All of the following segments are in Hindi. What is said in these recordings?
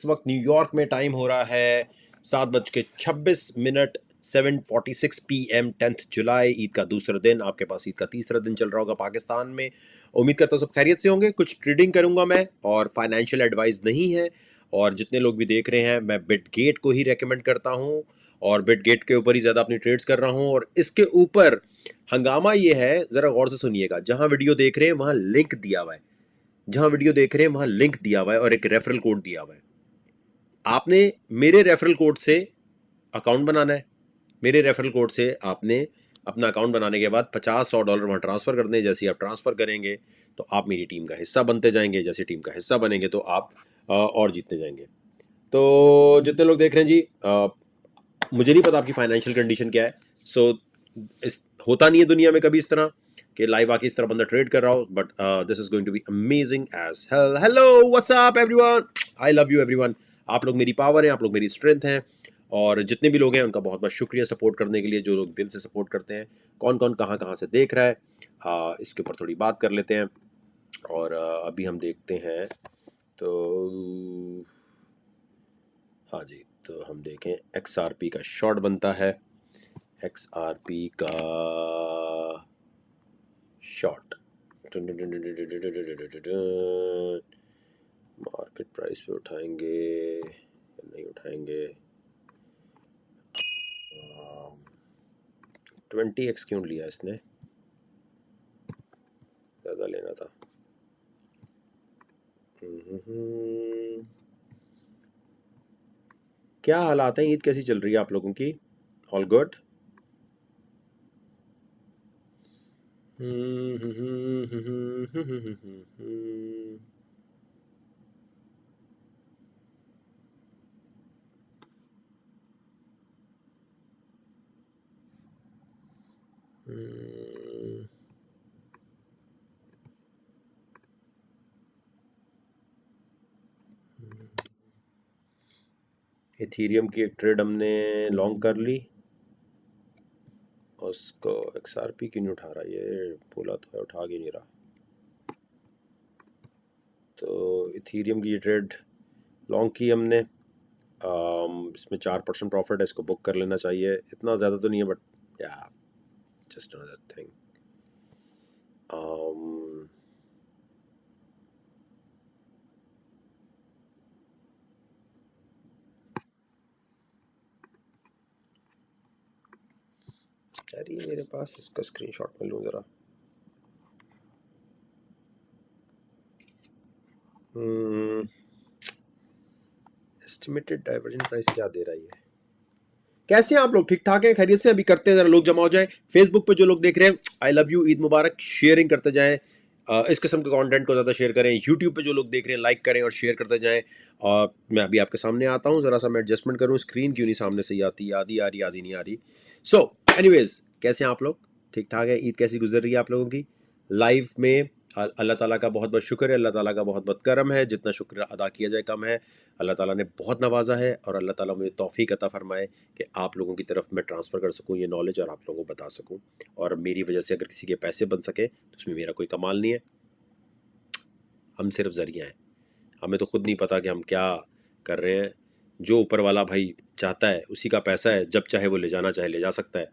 इस वक्त न्यूयॉर्क में टाइम हो रहा है 7:26, 7:46 PM 10 जुलाई। ईद का दूसरा दिन, आपके पास ईद का तीसरा दिन चल रहा होगा पाकिस्तान में। उम्मीद करता हूँ सब खैरियत से होंगे। कुछ ट्रेडिंग करूंगा मैं, और फाइनेंशियल एडवाइस नहीं है। और जितने लोग भी देख रहे हैं, मैं बिटगेट को ही रेकमेंड करता हूँ, और बिटगेट के ऊपर ही ज़्यादा अपनी ट्रेड्स कर रहा हूँ। और इसके ऊपर हंगामा ये है, ज़रा गौर से सुनिएगा, जहाँ वीडियो देख रहे हैं वहाँ लिंक दिया हुआ है, जहां वीडियो देख रहे हैं वहां लिंक दिया हुआ है और एक रेफरल कोड दिया हुआ है। आपने मेरे रेफरल कोड से अकाउंट बनाना है। मेरे रेफरल कोड से आपने अपना अकाउंट बनाने के बाद $50-100 वहां ट्रांसफर कर दें। जैसे आप ट्रांसफर करेंगे तो आप मेरी टीम का हिस्सा बनते जाएंगे। जैसे टीम का हिस्सा बनेंगे तो आप और जीतते जाएंगे। तो जितने लोग देख रहे हैं जी, मुझे नहीं पता आपकी फाइनेंशियल कंडीशन क्या है। सो इस होता नहीं है दुनिया में कभी इस तरह कि लाइव आके इस तरह बंदा ट्रेड कर रहा हो, but this is going to be amazing as hell. Hello, what's up everyone, I love you everyone. आप लोग मेरी पावर हैं, आप लोग मेरी स्ट्रेंथ हैं। और जितने भी लोग हैं उनका बहुत बहुत शुक्रिया सपोर्ट करने के लिए, जो लोग दिल से सपोर्ट करते हैं। कौन कौन कहाँ कहाँ से देख रहा है, इसके ऊपर थोड़ी बात कर लेते हैं। और अभी हम देखते हैं तो हाँ जी, तो हम देखें XRP का शॉर्ट बनता है। XRP का शॉर्ट मार्केट प्राइस पे उठाएंगे या नहीं उठाएंगे। 20x क्यों लिया इसने, ज़्यादा लेना था। क्या हालात हैं, ईद कैसी चल रही है आप लोगों की? All good? इथीरियम की एक ट्रेड हमने लॉन्ग कर ली, उसको XRP क्यों नहीं उठा रहा, ये बोला तो है, उठा के नहीं रहा। तो इथीरियम की ये ट्रेड लॉन्ग की हमने, इसमें 4% प्रॉफिट है, इसको बुक कर लेना चाहिए। इतना ज़्यादा तो नहीं है, बट या जस्ट अनदर थिंग। अरे मेरे पास इसका स्क्रीनशॉट में लूँ ज़रा। एस्टिमेटेड डाइवर्जन प्राइस क्या दे रहा है ये? कैसे हैं आप लोग? ठीक ठाक हैं, खैरियत से? अभी करते हैं, जरा लोग जमा हो जाए। फेसबुक पे जो लोग देख रहे हैं, आई love you, Eid Mubarak. Sharing करते जाएं, इस किस्म के कंटेंट को ज़्यादा शेयर करें। यूट्यूब पे जो लोग देख रहे हैं, लाइक करें और शेयर करते जाएं। और मैं अभी आपके सामने आता हूँ, ज़रा सा मैं एडजस्टमेंट करूँ। स्क्रीन क्यों नहीं सामने से आती, आधी आ रही, आधी नहीं आ रही। सो एनीवेज, कैसे हैं आप लोग? ठीक ठाक है? ईद कैसी गुजर रही है आप लोगों की? लाइव में अल्लाह ताला का बहुत बहुत शुक्र है, अल्लाह ताला का बहुत बहुत करम है। जितना शुक्र अदा किया जाए कम है। अल्लाह ताला ने बहुत नवाजा है, और अल्लाह ताला मुझे तौफीक अता फरमाए कि आप लोगों की तरफ मैं ट्रांसफ़र कर सकूं ये नॉलेज, और आप लोगों को बता सकूं। और मेरी वजह से अगर किसी के पैसे बन सके तो उसमें मेरा कोई कमाल नहीं है। हम सिर्फ ज़रिया हैं, हमें तो खुद नहीं पता कि हम क्या कर रहे हैं। जो ऊपर वाला भाई चाहता है उसी का पैसा है, जब चाहे वो ले जाना चाहे ले जा सकता है,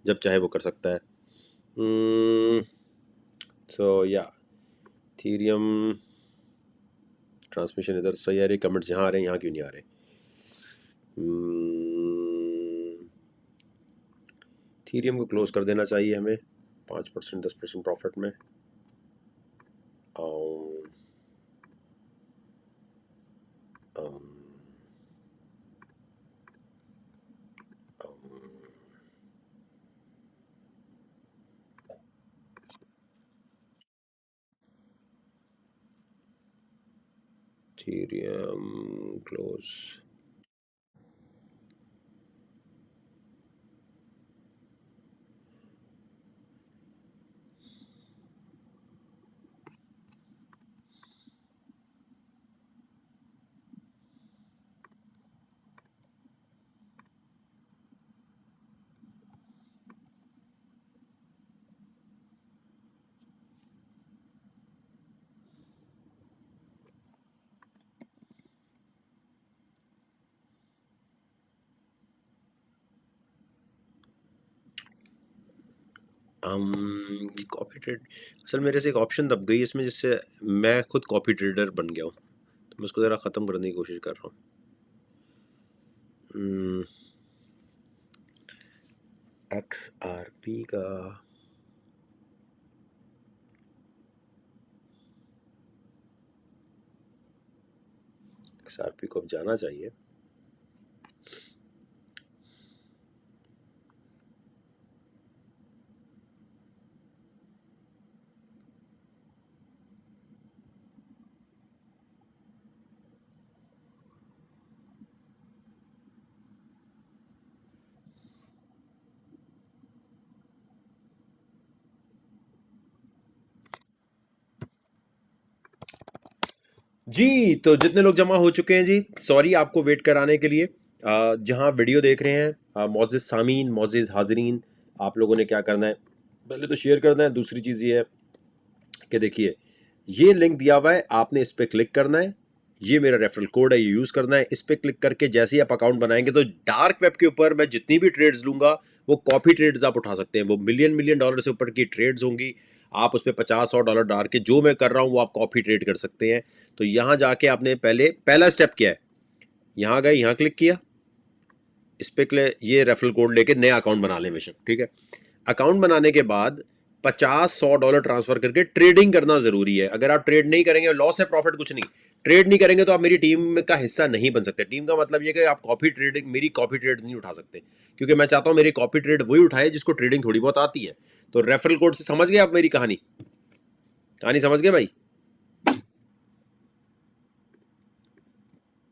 जब चाहे वो कर सकता है। सो या थीरियम ट्रांसमिशन इधर सही आ रही, कमेंट्स यहाँ आ रहे हैं, यहाँ क्यों नहीं आ रहे? थीरियम को क्लोज कर देना चाहिए हमें 5%, 10% प्रॉफिट में। um, um, Ethereum close. ये कॉपी ट्रेड, असल मेरे से एक ऑप्शन दब गई इसमें, जिससे मैं खुद कॉपी ट्रेडर बन गया हूँ, तो मैं उसको ज़रा ख़त्म करने की कोशिश कर रहा हूँ। XRP का XRP को अब जाना चाहिए। जी, तो जितने लोग जमा हो चुके हैं जी, सॉरी आपको वेट कराने के लिए। जहाँ वीडियो देख रहे हैं मोअज़्ज़िज़ सामीन, मोअज़्ज़िज़ हाज़रीन, आप लोगों ने क्या करना है, पहले तो शेयर करना है। दूसरी चीज़ ये है कि देखिए, ये लिंक दिया हुआ है, आपने इस पे क्लिक करना है। ये मेरा रेफरल कोड है, ये यूज़ करना है। इस पे क्लिक करके जैसे ही आप अकाउंट बनाएंगे तो डार्क वेब के ऊपर मैं जितनी भी ट्रेड्स लूँगा वो कॉपी ट्रेड्स आप उठा सकते हैं। वो मिलियन मिलियन डॉलर से ऊपर की ट्रेड्स होंगी। आप उस पर $50-100 डाल के जो मैं कर रहा हूँ वो आप कॉपी ट्रेड कर सकते हैं। तो यहाँ जाके आपने पहला स्टेप क्या है, यहाँ गए, यहाँ क्लिक किया, इस पे ये रेफरल कोड लेके नया अकाउंट बना लें बेशक, ठीक है। अकाउंट बनाने के बाद $50-100 ट्रांसफर करके ट्रेडिंग करना जरूरी है। अगर आप ट्रेड नहीं करेंगे, लॉस है प्रॉफिट कुछ नहीं, ट्रेड नहीं करेंगे तो आप मेरी टीम का हिस्सा नहीं बन सकते। टीम का मतलब ये कि आप कॉपी ट्रेडिंग, मेरी कॉपी ट्रेड नहीं उठा सकते, क्योंकि मैं चाहता हूं मेरी कॉपी ट्रेड वही उठाए जिसको ट्रेडिंग थोड़ी बहुत आती है। तो रेफरल कोड से समझ गए आप मेरी कहानी, कहानी समझ गए भाई?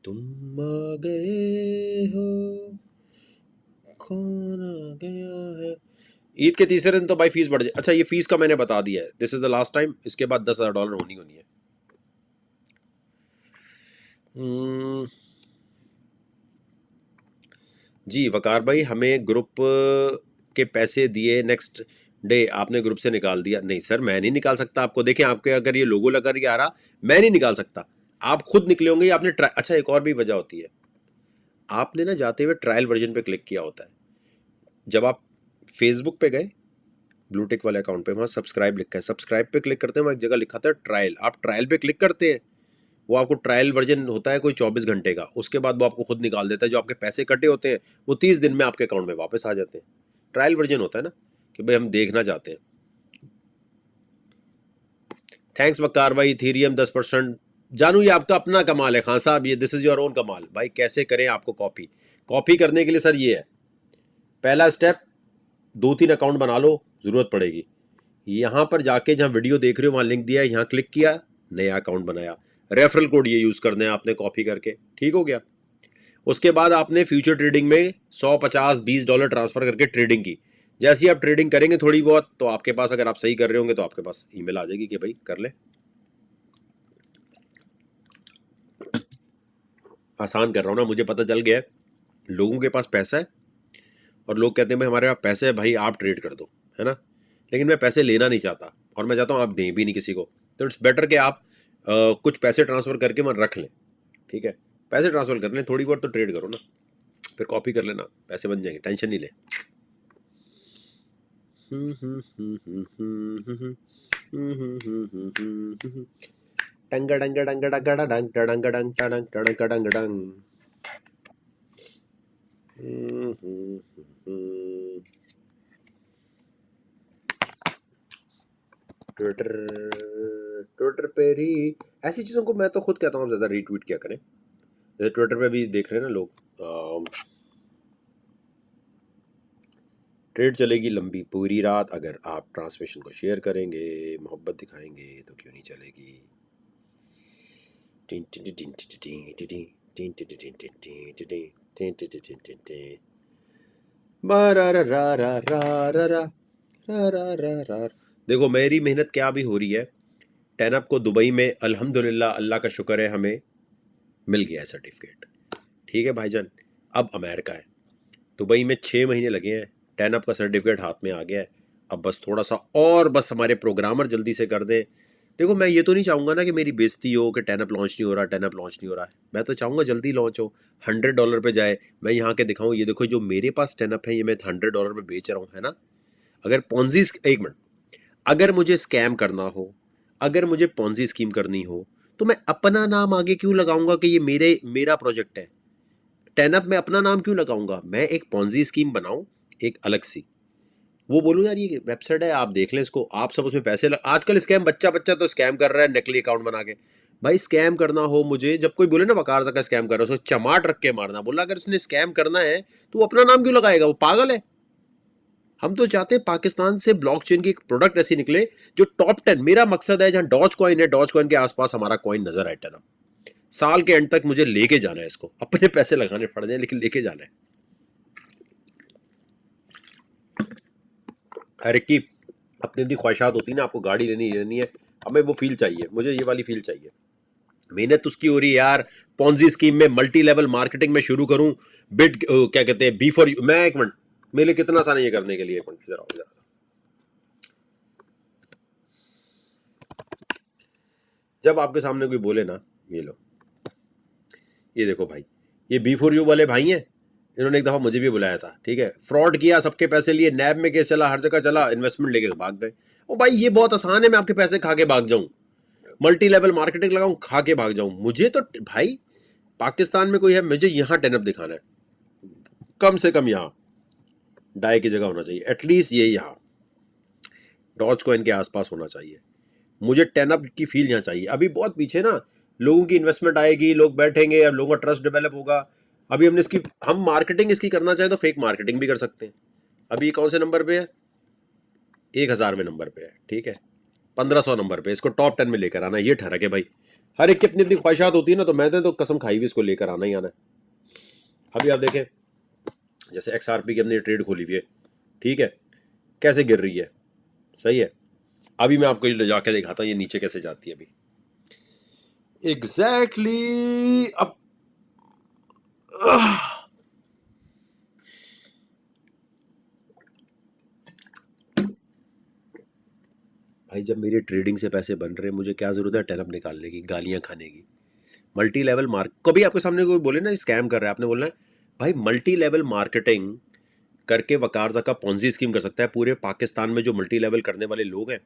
तुम आ गए हो, कौन आ गया है। ईद के तीसरे दिन तो भाई फीस बढ़ जाए। अच्छा, ये फीस का मैंने बता दिया है, this is the last time. इसके बाद $10,000 होनी होनी है। जी वकार भाई, हमें ग्रुप के पैसे दिए, नेक्स्ट डे आपने ग्रुप से निकाल दिया। नहीं सर, मैं नहीं निकाल सकता आपको। देखें, आपके अगर ये लोगो लगा के आ रहा, मैं नहीं निकाल सकता, आप खुद निकले होंगे। आपने अच्छा, एक और भी वजह होती है, आपने ना जाते हुए ट्रायल वर्जन पे क्लिक किया होता है। जब आप फेसबुक पे गए, ब्लूटिक वाले अकाउंट पे, वहाँ सब्सक्राइब लिखा है, सब्सक्राइब पे क्लिक करते हैं, वहाँ एक जगह लिखा था ट्रायल, आप ट्रायल पे क्लिक करते हैं, वो आपको ट्रायल वर्जन होता है कोई 24 घंटे का, उसके बाद वो आपको खुद निकाल देता है। जो आपके पैसे कटे होते हैं वो 30 दिन में आपके अकाउंट में वापस आ जाते हैं। ट्रायल वर्जन होता है ना, कि भाई हम देखना चाहते हैं। थैंक्स वकार भाई। इथेरियम 10%। जानू, ये आपका अपना कमाल है खान साहब, ये दिस इज योर ओन कमाल भाई। कैसे करें आपको कॉपी, कॉपी करने के लिए सर ये है पहला स्टेप, 2-3 अकाउंट बना लो, जरूरत पड़ेगी। यहाँ पर जाके जहाँ वीडियो देख रहे हो वहाँ लिंक दिया है, यहाँ क्लिक किया, नया अकाउंट बनाया, रेफरल कोड ये यूज करना है आपने कॉपी करके, ठीक हो गया। उसके बाद आपने फ्यूचर ट्रेडिंग में 100, 50, $20 ट्रांसफर करके ट्रेडिंग की। जैसे ही आप ट्रेडिंग करेंगे थोड़ी बहुत, तो आपके पास, अगर आप सही कर रहे होंगे तो आपके पास ईमेल आ जाएगी कि भाई कर ले। आसान कर रहा हूँ ना, मुझे पता चल गया है लोगों के पास पैसा है, और लोग कहते हैं भाई हमारे पास पैसे है भाई, आप ट्रेड कर दो, है ना। लेकिन मैं पैसे लेना नहीं चाहता, और मैं चाहता हूँ आप दें भी नहीं किसी को। तो इट्स बेटर कि आप कुछ पैसे ट्रांसफर करके वहाँ रख लें, ठीक है। पैसे ट्रांसफर कर लें, थोड़ी बहुत तो ट्रेड करो ना, फिर कॉपी कर लेना, पैसे बन जाएंगे, टेंशन नहीं ले। टंगा डंगा डंगा डंगा डंग डंग डंग डंग डंग डंग डंग। ट्विटर, ट्विटर पे री ऐसी चीज़ों को मैं तो खुद कहता हूँ ज़्यादा रीट्वीट क्या करें। जैसे ट्विटर पे भी देख रहे हैं ना लोग, ट्रेड चलेगी लंबी पूरी रात, अगर आप ट्रांसमिशन को शेयर करेंगे, मोहब्बत दिखाएंगे, तो क्यों नहीं चलेगी। देखो मेरी मेहनत क्या भी हो रही है। टैनअप को दुबई में अल्हम्दुलिल्लाह, अल्लाह का शुक्र है, हमें मिल गया है सर्टिफिकेट, ठीक है भाईजान। अब अमेरिका है, दुबई में 6 महीने लगे हैं, टैनअप का सर्टिफिकेट हाथ में आ गया है। अब बस थोड़ा सा और, बस हमारे प्रोग्रामर जल्दी से कर दें। देखो मैं ये तो नहीं चाहूँगा ना कि मेरी बेइज्जती हो कि टैनअप लॉन्च नहीं हो रहा, टैनअप लॉन्च नहीं हो रहा है। मैं तो चाहूँगा जल्दी लॉन्च हो, $100 पे जाए, मैं यहाँ के दिखाऊँ, ये देखो जो मेरे पास टैनअप है ये मैं $100 पे बेच रहा हूँ, है ना। अगर पॉन्जी, एक मिनट, अगर मुझे स्कैम करना हो, अगर मुझे पॉन्जी स्कीम करनी हो, तो मैं अपना नाम आगे क्यों लगाऊंगा कि ये मेरा प्रोजेक्ट है? टेनअप में अपना नाम क्यों लगाऊंगा? मैं एक पॉन्जी स्कीम बनाऊं, एक अलग सी, वो बोलूं यार ये वेबसाइट है, आप देख लें इसको, आप सब उसमें पैसे आजकल स्कैम, बच्चा बच्चा तो स्कैम कर रहा है नकली अकाउंट बना के। भाई स्कैम करना हो मुझे, जब कोई बोले ना वकार का स्कैम कर रहा है, उसको चमाट रख के मारना। बोला अगर उसने स्कैम करना है तो वो अपना नाम क्यों लगाएगा? वो पागल है। हम तो चाहते हैं पाकिस्तान से ब्लॉकचेन की एक प्रोडक्ट ऐसी निकले जो टॉप 10, मेरा मकसद है जहां डॉज कॉइन है, डॉज कॉइन के आसपास हमारा कॉइन नजर आए टर्म, साल के एंड तक मुझे लेके जाना है इसको, अपने पैसे लगाने पड़ जाए लेकिन लेके जाना है। हर एक की अपनी अपनी ख्वाहिशात होती है ना, आपको गाड़ी लेनी लेनी है, हमें वो फील चाहिए, मुझे ये वाली फील चाहिए। मेहनत उसकी हो रही है यार, पॉन्जी स्कीम में मल्टी लेवल मार्केटिंग में शुरू करूं, बिड क्या कहते हैं, बी फॉर यू। मैं एक मिनट, मेरे लिए कितना सारा ये करने के लिए, एक मिनट इधर आओ, इधर आओ। जब आपके सामने कोई बोले ना, ये लो, ये देखो भाई, ये बी फॉर यू वाले भाई हैं, इन्होंने एक दफा मुझे भी बुलाया था, ठीक है, फ्रॉड किया, सबके पैसे लिए, नैब में केस चला, हर जगह चला, इन्वेस्टमेंट लेके भाग गए। ओ भाई ये बहुत आसान है, मैं आपके पैसे खा के भाग जाऊं, मल्टी लेवल मार्केटिंग लगाऊं, खा के भाग जाऊं। मुझे तो भाई पाकिस्तान में कोई है, मुझे यहां टेनअप दिखाना है, कम से कम यहां डाई की जगह होना चाहिए, एटलीस्ट ये यहाँ डॉज कॉइन के आसपास होना चाहिए। मुझे टेनअप की फील यहाँ चाहिए। अभी बहुत पीछे ना, लोगों की इन्वेस्टमेंट आएगी, लोग बैठेंगे, अब लोगों का ट्रस्ट डेवलप होगा। अभी हमने इसकी, हम मार्केटिंग इसकी करना चाहें तो फेक मार्केटिंग भी कर सकते हैं। अभी ये कौन से नंबर पे है? 1000वें नंबर पे है, ठीक है, 1500 नंबर पे। इसको टॉप 10 में लेकर आना, ये ठहरक है भाई। हर एक की अपनी अपनी ख्वाहिशात होती है ना, तो मैंने तो कसम खाई हुई इसको लेकर आना ही आना है। अभी आप देखें, जैसे XRP की अपनी ट्रेड खोली हुई है, ठीक है, कैसे गिर रही है, सही है। अभी मैं आपको ले जाके दिखाता हूँ ये नीचे कैसे जाती है अभी, एग्जैक्टली अब भाई जब मेरे ट्रेडिंग से पैसे बन रहे हैं, मुझे क्या जरूरत है टेनअप निकालने की, गालियां खाने की? मल्टी लेवल मार्क, कभी आपके सामने कोई बोले ना स्कैम कर रहा है, आपने बोलना है भाई मल्टी लेवल मार्केटिंग करके वकारजा का पॉन्जी स्कीम कर सकता है। पूरे पाकिस्तान में जो मल्टी लेवल करने वाले लोग हैं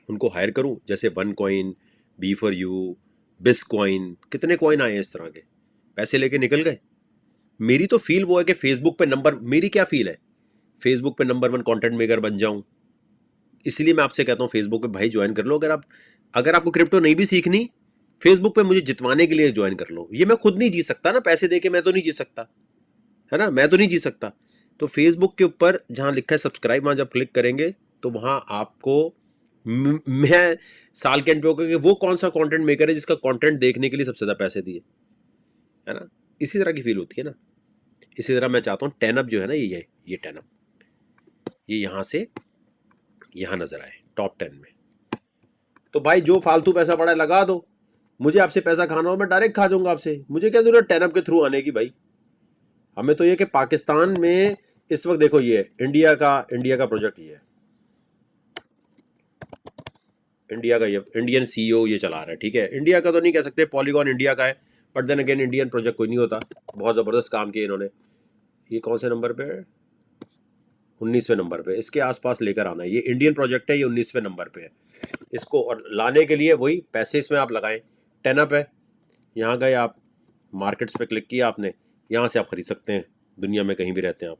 उनको हायर करूं, जैसे one coin, B for U, बिस कॉइन, कितने कॉइन आए हैं इस तरह के, पैसे लेके निकल गए। मेरी तो फील वो है कि फेसबुक पे नंबर, मेरी क्या फील है, फेसबुक पे नंबर 1 कंटेंट मेकर बन जाऊं। इसलिए मैं आपसे कहता हूं फेसबुक पे भाई ज्वाइन कर लो। अगर आपको क्रिप्टो नहीं भी सीखनी, फेसबुक पे मुझे जितवाने के लिए ज्वाइन कर लो। ये मैं खुद नहीं जीत सकता ना, पैसे देके मैं तो नहीं जीत सकता, है ना, मैं तो नहीं जीत सकता। तो फेसबुक के ऊपर जहां लिखा है सब्सक्राइब, वहां जब क्लिक करेंगे तो वहां आपको मैं साल के एंड पे होगा कि वो कौन सा कंटेंट मेकर है जिसका कंटेंट देखने के लिए सबसे ज्यादा पैसे दिए, है ना। इसी तरह की फील होती है ना। इसी तरह मैं चाहता हूँ टेनअप जो है ना, ये टेनअप, ये यहां से यहां नजर आए टॉप 10 में। तो भाई जो फालतू पैसा पड़ा है लगा दो, मुझे आपसे पैसा खाना हो मैं डायरेक्ट खा जाऊंगा आपसे, मुझे क्या जरूरत टेनअप के थ्रू आने की भाई। हमें तो ये कि पाकिस्तान में इस वक्त देखो, ये इंडिया का प्रोजेक्ट, ये है इंडिया का, ये इंडियन सीईओ ये चला रहा है, ठीक है। इंडिया का तो नहीं कह सकते, पॉलीगॉन इंडिया का है, but then again Indian project कोई नहीं होता। बहुत ज़बरदस्त काम किया इन्होंने। ये कौन से नंबर पे है? 19वें नंबर पे, इसके आसपास लेकर आना है। ये इंडियन प्रोजेक्ट है, ये 19वें नंबर पे है। इसको और लाने के लिए वही पैसे इसमें आप लगाएं। टेनअप है, यहाँ गए आप, मार्केट्स पे क्लिक किया आपने, यहाँ से आप खरीद सकते हैं, दुनिया में कहीं भी रहते हैं आप।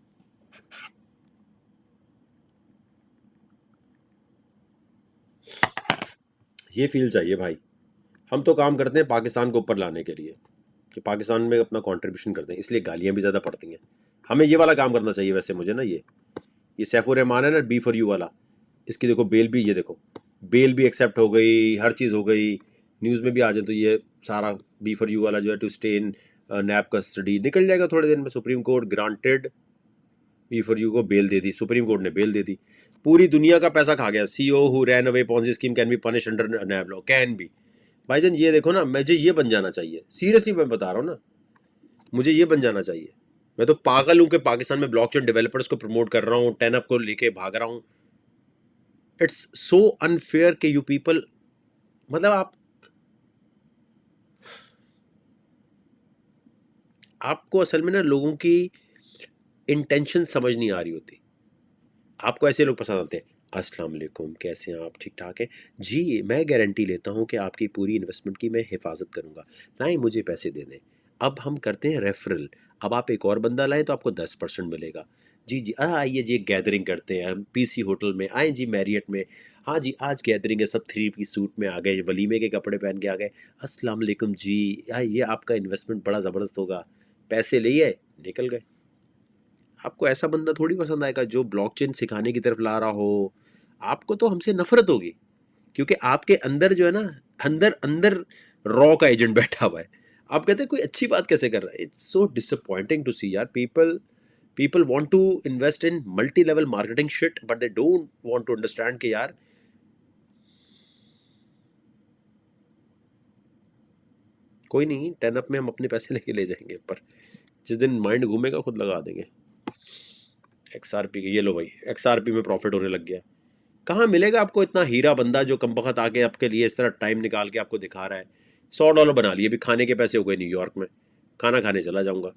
ये फील चाहिए भाई। हम तो काम करते हैं पाकिस्तान को ऊपर लाने के लिए, कि पाकिस्तान में अपना कंट्रीब्यूशन करते हैं, इसलिए गालियां भी ज़्यादा पड़ती हैं। हमें ये वाला काम करना चाहिए वैसे मुझे ना। ये सैफुर रहमान है ना, बी फॉर यू वाला, इसकी देखो बेल भी, ये देखो बेल भी एक्सेप्ट हो गई, हर चीज़ हो गई, न्यूज़ में भी आ जाए। तो ये सारा बी फॉर यू वाला जो है, to stay in NAB custody, निकल जाएगा थोड़े दिन में। Supreme Court granted, B for U को बेल दे दी, सुप्रीम कोर्ट ने बेल दे दी। पूरी दुनिया का पैसा खा गया। CEO who ran away Ponzi scheme can be punish under NAB law, can be. भाईजान ये देखो ना, मुझे ये बन जाना चाहिए, सीरियसली मैं बता रहा हूँ ना, मुझे ये बन जाना चाहिए। मैं तो पागल हूँ कि पाकिस्तान में ब्लॉकचेन डेवलपर्स को प्रमोट कर रहा हूँ, टेनअप को लेके भाग रहा हूँ। इट्स सो अनफेयर कि यू पीपल, मतलब आपको असल में ना लोगों की इंटेंशन समझ नहीं आ रही होती। आपको ऐसे लोग पसंद आते हैं, अस्सलाम वालेकुम, कैसे हैं आप, ठीक ठाक हैं? जी, मैं गारंटी लेता हूँ कि आपकी पूरी इन्वेस्टमेंट की मैं हिफाजत करूँगा, लाएँ मुझे पैसे दे दें। अब हम करते हैं रेफरल, अब आप एक और बंदा लाएँ तो आपको 10% मिलेगा। जी, जी, आइए जी एक गैदरिंग करते हैं हम पीसी होटल में, आएँ जी मैरियट में। हाँ जी, आज गैदरिंग है, सब 3 पीस सूट में आ गए, वलीमे के कपड़े पहन के आ गए। अस्सलाम वालेकुम जी, आइए आपका इन्वेस्टमेंट बड़ा ज़बरदस्त होगा। पैसे लिए, निकल गए। आपको ऐसा बंदा थोड़ी पसंद आएगा जो ब्लॉकचेन सिखाने की तरफ ला रहा हो। आपको तो हमसे नफ़रत होगी, क्योंकि आपके अंदर जो है ना, अंदर अंदर रॉ का एजेंट बैठा हुआ है। आप कहते हैं कोई अच्छी बात कैसे कर रहा है? It's so disappointing to see यार, people people want to invest in multi level marketing shit but they don't want to understand कि यार कोई नहीं, 10 अप में हम अपने पैसे लेके ले जाएँगे, पर जिस दिन माइंड घूमेगा खुद लगा देंगे। एक्सआरपी के ये लो भाई, एक्सआरपी में प्रॉफिट होने लग गया। कहाँ मिलेगा आपको इतना हीरा बंदा जो कमबख्त आके आपके लिए इस तरह टाइम निकाल के आपको दिखा रहा है। $100 बना लिए, अभी खाने के पैसे हो गए न्यूयॉर्क में, खाना खाने चला जाऊंगा।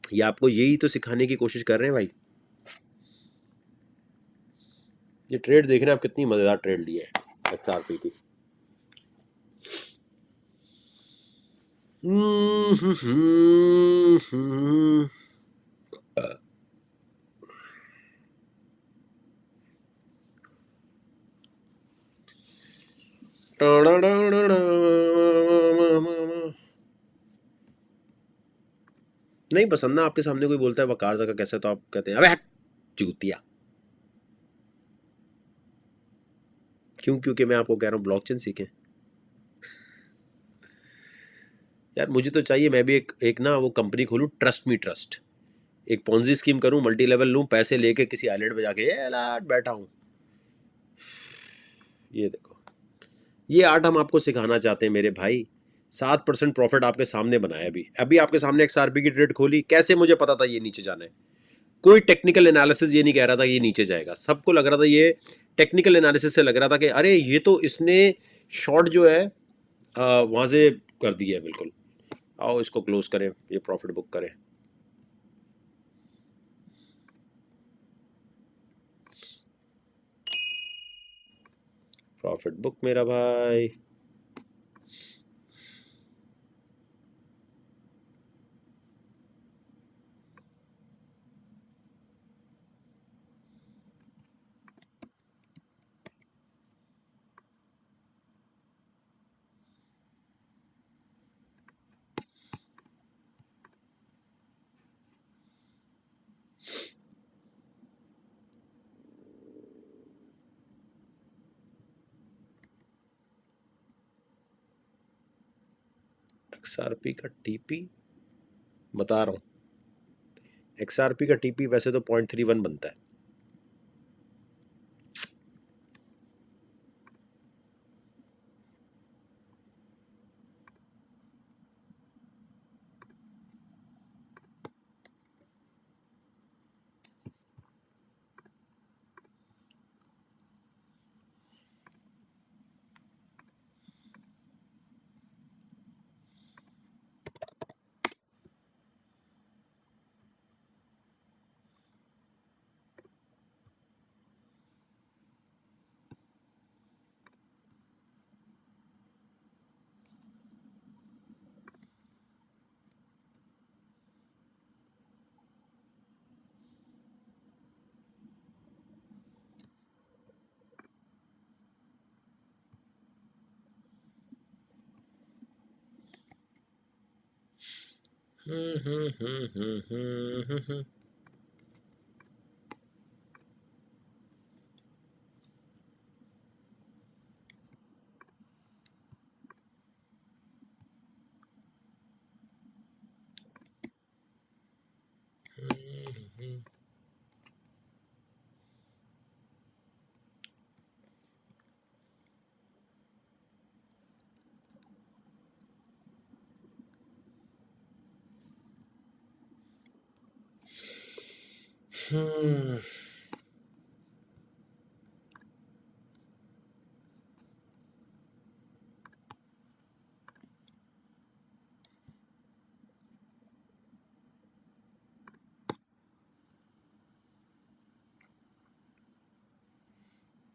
ये आपको यही तो सिखाने की कोशिश कर रहे हैं भाई। ये ट्रेड देख रहे हैं आप, कितनी मज़ेदार ट्रेड ली है एक्सआरपी की। हम्म, हम्म, हम्म, हम्म। नहीं पसंद ना, आपके सामने कोई बोलता है वकार जगह कैसे, तो आप कहते हैं अबे हट चूतिया। क्यों? क्योंकि मैं आपको कह रहा हूँ ब्लॉकचेन सीखें। यार मुझे तो चाहिए, मैं भी एक एक ना वो कंपनी खोलूँ, ट्रस्ट मी ट्रस्ट। एक पॉन्जी स्कीम करूँ, मल्टी लेवल लूँ, पैसे लेके किसी आइलैंड पे जाके ये लाट बैठा हूँ। ये देखो, ये आर्ट हम आपको सिखाना चाहते हैं मेरे भाई। 7% प्रॉफिट आपके सामने बनाया, अभी अभी आपके सामने एक्सआरपी की ट्रेड खोली, कैसे मुझे पता था ये नीचे जाना है? कोई टेक्निकल एनालिसिस ये नहीं कह रहा था कि ये नीचे जाएगा, सबको लग रहा था ये, टेक्निकल एनालिसिस से लग रहा था कि अरे ये तो इसने शॉर्ट जो है वहां से कर दिया है बिल्कुल। आओ इसको क्लोज करें, ये प्रॉफिट बुक करें। प्रॉफिट बुक मेरा भाई। एक्सआरपी का टीपी बता रहा हूँ, एक्सआरपी का टीपी वैसे तो 0.31 बनता है।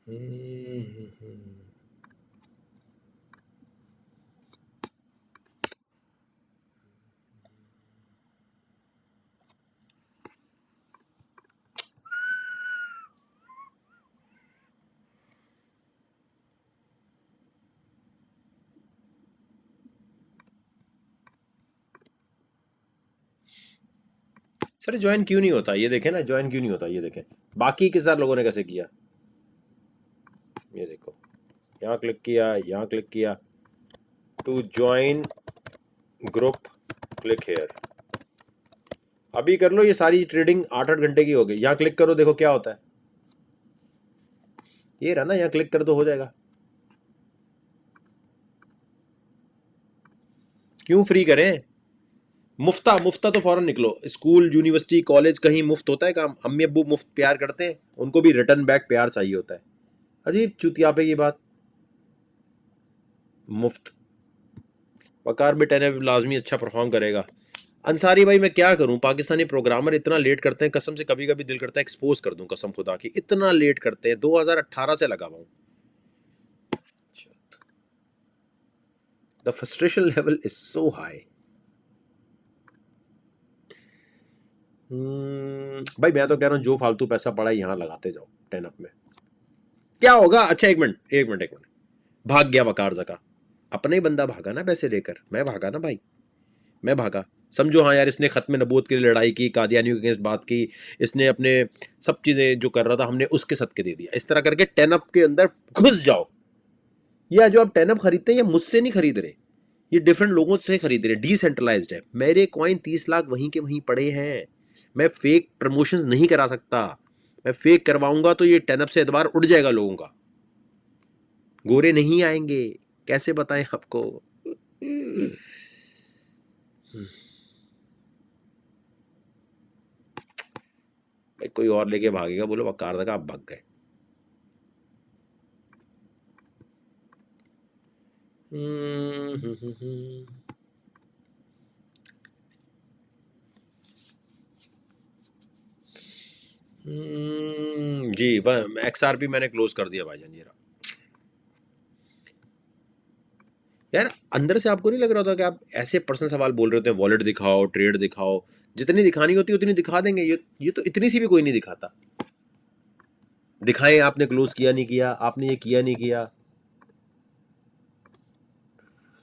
सर ज्वाइन क्यों नहीं होता, ये देखें ना, ज्वाइन क्यों नहीं होता, ये देखें बाकी किस लोगों ने कैसे किया। ये देखो, यहाँ क्लिक किया, यहाँ क्लिक किया, to join group, click here. अभी कर लो, ये सारी ट्रेडिंग 8-8 घंटे की हो गई। यहाँ क्लिक करो, देखो क्या होता है। ये रहा ना, यहाँ क्लिक कर दो, हो जाएगा। क्यों फ्री करें, मुफ्ता मुफ्ता तो फौरन निकलो। स्कूल, यूनिवर्सिटी, कॉलेज, कहीं मुफ्त होता है काम? अम्मी अब्बू मुफ्त प्यार करते हैं, उनको भी रिटर्न बैक प्यार चाहिए होता है। अजीब चुतियापे की बात, मुफ्त। वकार भी 10 लाजमी अच्छा परफॉर्म करेगा। अंसारी भाई मैं क्या करूं, पाकिस्तानी प्रोग्रामर इतना लेट करते हैं, कसम से कभी कभी दिल करता है एक्सपोज कर दूं, कसम खुदा की, इतना लेट करते हैं। 2018 से लगा हुआ हूं। The frustration level is so high. भाई मैं तो कह रहा हूँ जो फालतू पैसा पड़ा है यहाँ लगाते जाओ 10 अप में। क्या होगा? अच्छा एक मिनट, एक मिनट, एक मिनट। भाग गया वकार जका, अपने ही बंदा भागा ना पैसे लेकर, मैं भागा ना भाई, मैं भागा। समझो हाँ यार, इसने खत्म नबूवत के लिए लड़ाई की, कादियानियों के अगेंस्ट बात की, इसने अपने सब चीजें जो कर रहा था हमने उसके सदके दे दिया। इस तरह करके 10 अप के अंदर घुस जाओ। या जो आप 10 अप खरीदते हैं ये मुझसे नहीं खरीद रहे, ये डिफरेंट लोगों से खरीद रहे, डिसेंट्रलाइज्ड है। मेरे कॉइन 30 लाख वहीं के वहीं पड़े हैं। मैं फेक प्रमोशंस नहीं करा सकता, मैं फेक करवाऊंगा तो ये 10 अप से एतबार उड़ जाएगा लोगों का, गोरे नहीं आएंगे। कैसे बताएं आपको। भाई कोई और लेके भागेगा, बोलो वकार का आप भाग गए। जी XRP मैंने क्लोज कर दिया भाईजान। ये रहा। यार अंदर से आपको नहीं लग रहा था कि आप ऐसे पर्सनल सवाल बोल रहे होते हैं, वॉलेट दिखाओ, ट्रेड दिखाओ, जितनी दिखानी होती है उतनी दिखा देंगे। ये तो इतनी सी भी कोई नहीं दिखाता। दिखाएं आपने क्लोज किया नहीं किया, आपने ये किया नहीं किया।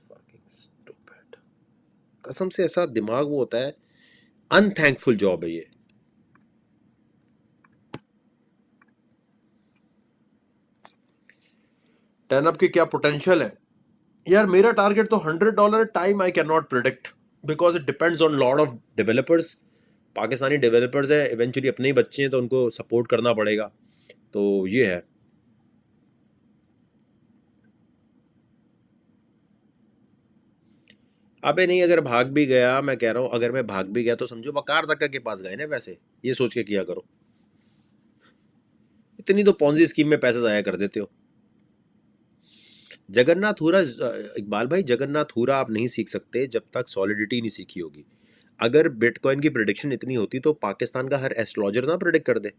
Fucking stupid. कसम से ऐसा दिमाग वो होता है, अनथैंकफुल जॉब है ये। 10 अप की क्या पोटेंशियल है यार। मेरा टारगेट तो $100। Time I can not predict because it depends on lot of developers. Pakistani developers है, इवेंचुअली अपने ही बच्चे हैं तो उनको सपोर्ट करना पड़ेगा। तो ये है। अबे नहीं, अगर भाग भी गया, मैं कह रहा हूँ अगर मैं भाग भी गया तो समझो वकार तक के पास गए ना पैसे, ये सोच के किया करो। इतनी तो पॉन्जी स्कीम में पैसे जाया कर देते हो। जगन्नाथ हुरा, इकबाल भाई जगन्नाथ हुरा आप नहीं सीख सकते जब तक सॉलिडिटी नहीं सीखी होगी। अगर बिटकॉइन की प्रिडिक्शन इतनी होती तो पाकिस्तान का हर एस्ट्रोलॉजर ना प्रिडिक्ट कर दे।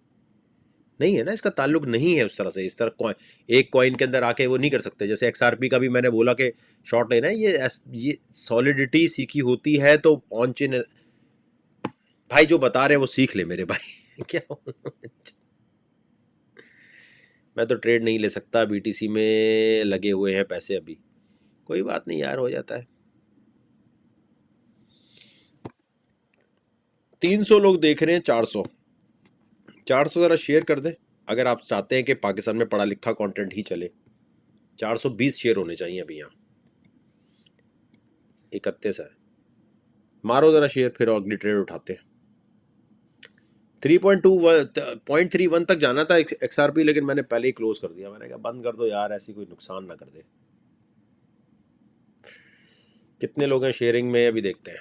नहीं है ना, इसका ताल्लुक नहीं है उस तरह से। इस तरह एक कॉइन के अंदर आके वो नहीं कर सकते। जैसे XRP का भी मैंने बोला कि शॉर्ट लेना है, ये सॉलिडिटी सीखी होती है तो ऑन चेन। भाई जो बता रहे हैं वो सीख ले मेरे भाई। क्या मैं तो ट्रेड नहीं ले सकता, BTC में लगे हुए हैं पैसे अभी। कोई बात नहीं यार, हो जाता है। 300 लोग देख रहे हैं, 400, 400 जरा शेयर कर दें अगर आप चाहते हैं कि पाकिस्तान में पढ़ा लिखा कंटेंट ही चले। 420 शेयर होने चाहिए अभी यहाँ। 31 है, मारो जरा शेयर, फिर अगली ट्रेड उठाते हैं। 3.31 तक जाना था XRP, लेकिन मैंने पहले ही क्लोज कर दिया। मैंने कहा बंद कर दो यार, ऐसी कोई नुकसान ना कर दे। कितने लोग हैं शेयरिंग में अभी देखते हैं।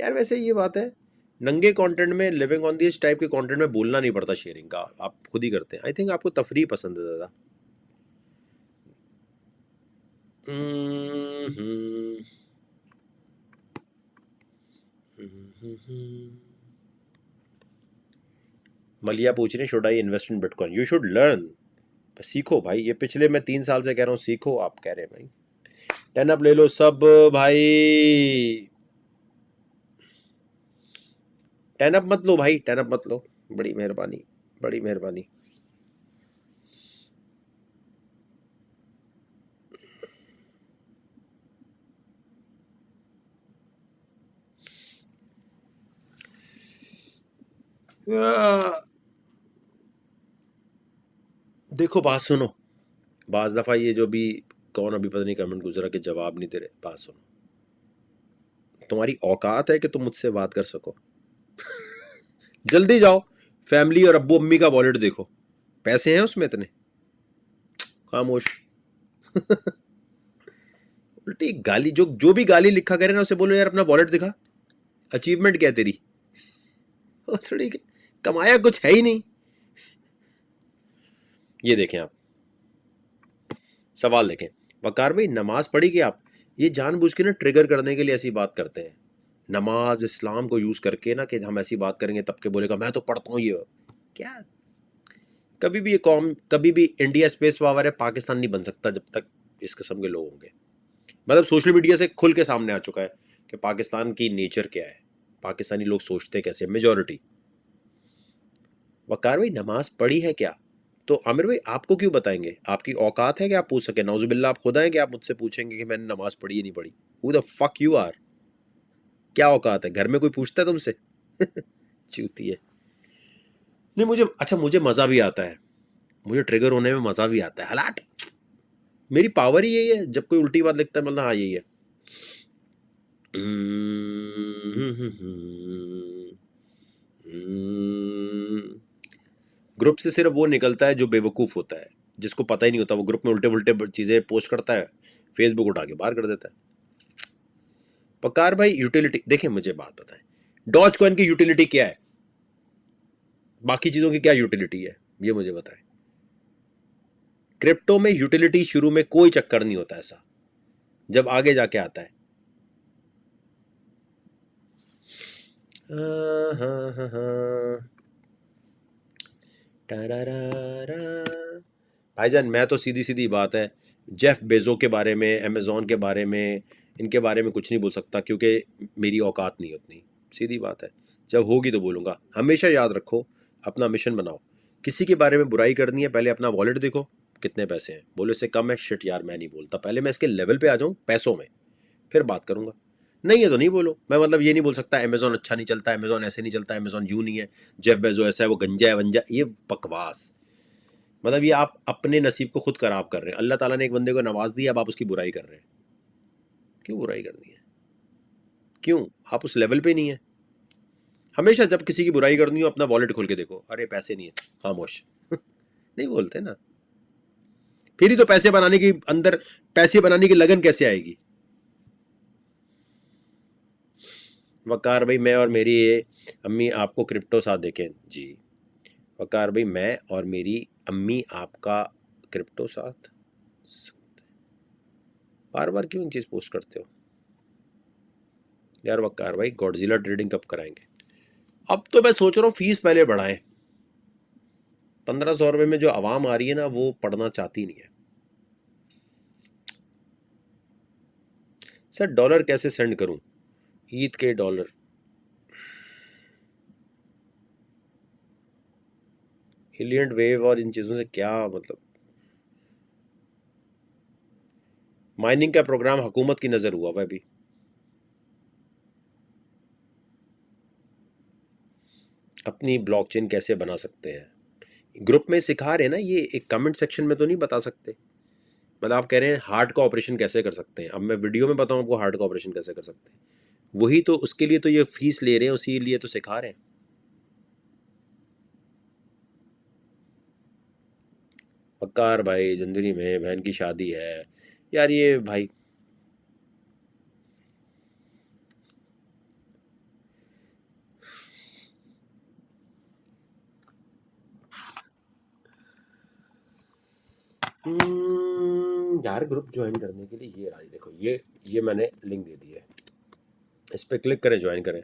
यार वैसे ये बात है, नंगे कंटेंट में, लिविंग ऑन दिस टाइप के कंटेंट में बोलना नहीं पड़ता शेयरिंग का, आप खुद ही करते हैं। आई थिंक आपको तफरीह पसंद है ज़्यादा। मलिया पूछ रही should I invest in bitcoin, you should learn, सीखो भाई, ये पिछले मैं 3 साल से कह रहा हूँ सीखो, आप कह रहे हैं भाई 10 अप ले लो सब भाई, 10 अप मत लो भाई, 10 अप मत लो, बड़ी मेहरबानी, बड़ी मेहरबानी। देखो बात सुनो, बाज दफा ये जो भी कौन अभी पता नहीं कमेंट गुजरा के जवाब नहीं दे रहे, बात सुनो, तुम्हारी औकात है कि तुम मुझसे बात कर सको, जल्दी जाओ फैमिली और अब्बू अम्मी का वॉलेट देखो, पैसे हैं उसमें इतने, खामोश। उल्टी गाली, जो जो भी गाली लिखा करे ना उसे बोलो यार अपना वॉलेट दिखा, अचीवमेंट क्या है तेरी, उसड़ी के कमाया कुछ है ही नहीं। ये देखें आप, सवाल देखें, वकार भाई नमाज पढ़ी कि आप, ये जानबूझ के ना ट्रिगर करने के लिए ऐसी बात करते हैं, नमाज इस्लाम को यूज करके ना कि हम ऐसी बात करेंगे तब के बोलेगा मैं तो पढ़ता हूँ ये, क्या, कभी भी ये कौम, कभी भी इंडिया स्पेस पावर है, पाकिस्तान नहीं बन सकता जब तक इस किस्म के लोग होंगे। मतलब सोशल मीडिया से खुल के सामने आ चुका है कि पाकिस्तान की नेचर क्या है, पाकिस्तानी लोग सोचते कैसे, मेजोरिटी। वकार भाई नमाज पढ़ी है क्या, तो आमिर भाई आपको क्यों बताएंगे, आपकी औकात है कि आप पूछ सके, नौजुबिल्ला आप खुदा है कि आप मुझसे पूछेंगे कि मैंने नमाज पढ़ी है नहीं पढ़ी, who the fuck you are, क्या औकात है, घर में कोई पूछता है तुमसे? चूती है। नहीं मुझे, अच्छा मुझे मजा भी आता है, मुझे ट्रिगर होने में मजा भी आता है, हलाट, मेरी पावर ही यही है, जब कोई उल्टी बात लिखता है मतलब हाँ यही है। ग्रुप से सिर्फ वो निकलता है जो बेवकूफ होता है, जिसको पता ही नहीं होता, वो ग्रुप में उल्टे उल्टे चीजें पोस्ट करता है, फेसबुक उठा के बाहर कर देता है। पकार भाई यूटिलिटी देखें, मुझे बात बताएं, डॉज कॉइन की यूटिलिटी क्या है, बाकी चीजों की क्या यूटिलिटी है, ये मुझे बताएं। क्रिप्टो में यूटिलिटी शुरू में कोई चक्कर नहीं होता ऐसा, जब आगे जाके आता है। भाईजान मैं तो सीधी सीधी बात है, जेफ बेजो के बारे में, अमेजोन के बारे में, इनके बारे में कुछ नहीं बोल सकता क्योंकि मेरी औकात नहीं उतनी, सीधी बात है, जब होगी तो बोलूँगा। हमेशा याद रखो, अपना मिशन बनाओ, किसी के बारे में बुराई करनी है पहले अपना वॉलेट देखो कितने पैसे हैं, बोले से कम है, शिट यार मैं नहीं बोलता, पहले मैं इसके लेवल पे आ जाऊँ पैसों में, फिर बात करूँगा, नहीं है तो नहीं बोलो। मैं मतलब ये नहीं बोल सकता अमेजोन अच्छा नहीं चलता, अमेजोन ऐसे नहीं चलता, अमेजोन यूँ नहीं है, जेफ बेजो ऐसा है, वो गंजा है वंजा, ये बकवास, मतलब ये आप अपने नसीब को खुद खराब कर रहे हैं। अल्लाह ताला ने एक बंदे को नवाज दिया, अब आप उसकी बुराई कर रहे हैं, क्यों बुराई करनी है, क्यों, आप उस लेवल पे नहीं है। हमेशा जब किसी की बुराई करनी हो अपना वॉलेट खोल के देखो, अरे पैसे नहीं है, खामोश। नहीं बोलते ना, फिर ही तो पैसे बनाने की अंदर, पैसे बनाने की लगन कैसे आएगी। वकार भाई मैं और मेरी ये अम्मी आपको क्रिप्टो साथ देखें जी, वकार भाई मैं और मेरी अम्मी आपका क्रिप्टो साथ, बार बार क्यों चीज पोस्ट करते हो यार। वकार भाई गॉडजिला ट्रेडिंग कब कराएंगे, अब तो मैं सोच रहा हूँ फीस पहले बढ़ाएं, 1500 रुपये में जो आवाम आ रही है ना वो पढ़ना चाहती नहीं है। सर डॉलर कैसे सेंड करूं, ईद के डॉलर, हिलियंट वेव और इन चीज़ों से क्या मतलब, माइनिंग का प्रोग्राम हुकूमत की नज़र हुआ हुआ अभी, अपनी ब्लॉकचेन कैसे बना सकते हैं, ग्रुप में सिखा रहे हैं ना, ये एक कमेंट सेक्शन में तो नहीं बता सकते। मतलब आप कह रहे हैं हार्ट का ऑपरेशन कैसे कर सकते हैं, अब मैं वीडियो में बताऊं आपको हार्ट का ऑपरेशन कैसे कर सकते हैं, वही तो उसके लिए तो ये फीस ले रहे हैं, उसी लिए तो सिखा रहे हैं। वकार भाई जनवरी में बहन की शादी है यार, ये भाई यार ग्रुप ज्वाइन करने के लिए ये रहा, देखो ये मैंने लिंक दे दी है, इस पर क्लिक करें, ज्वाइन करें,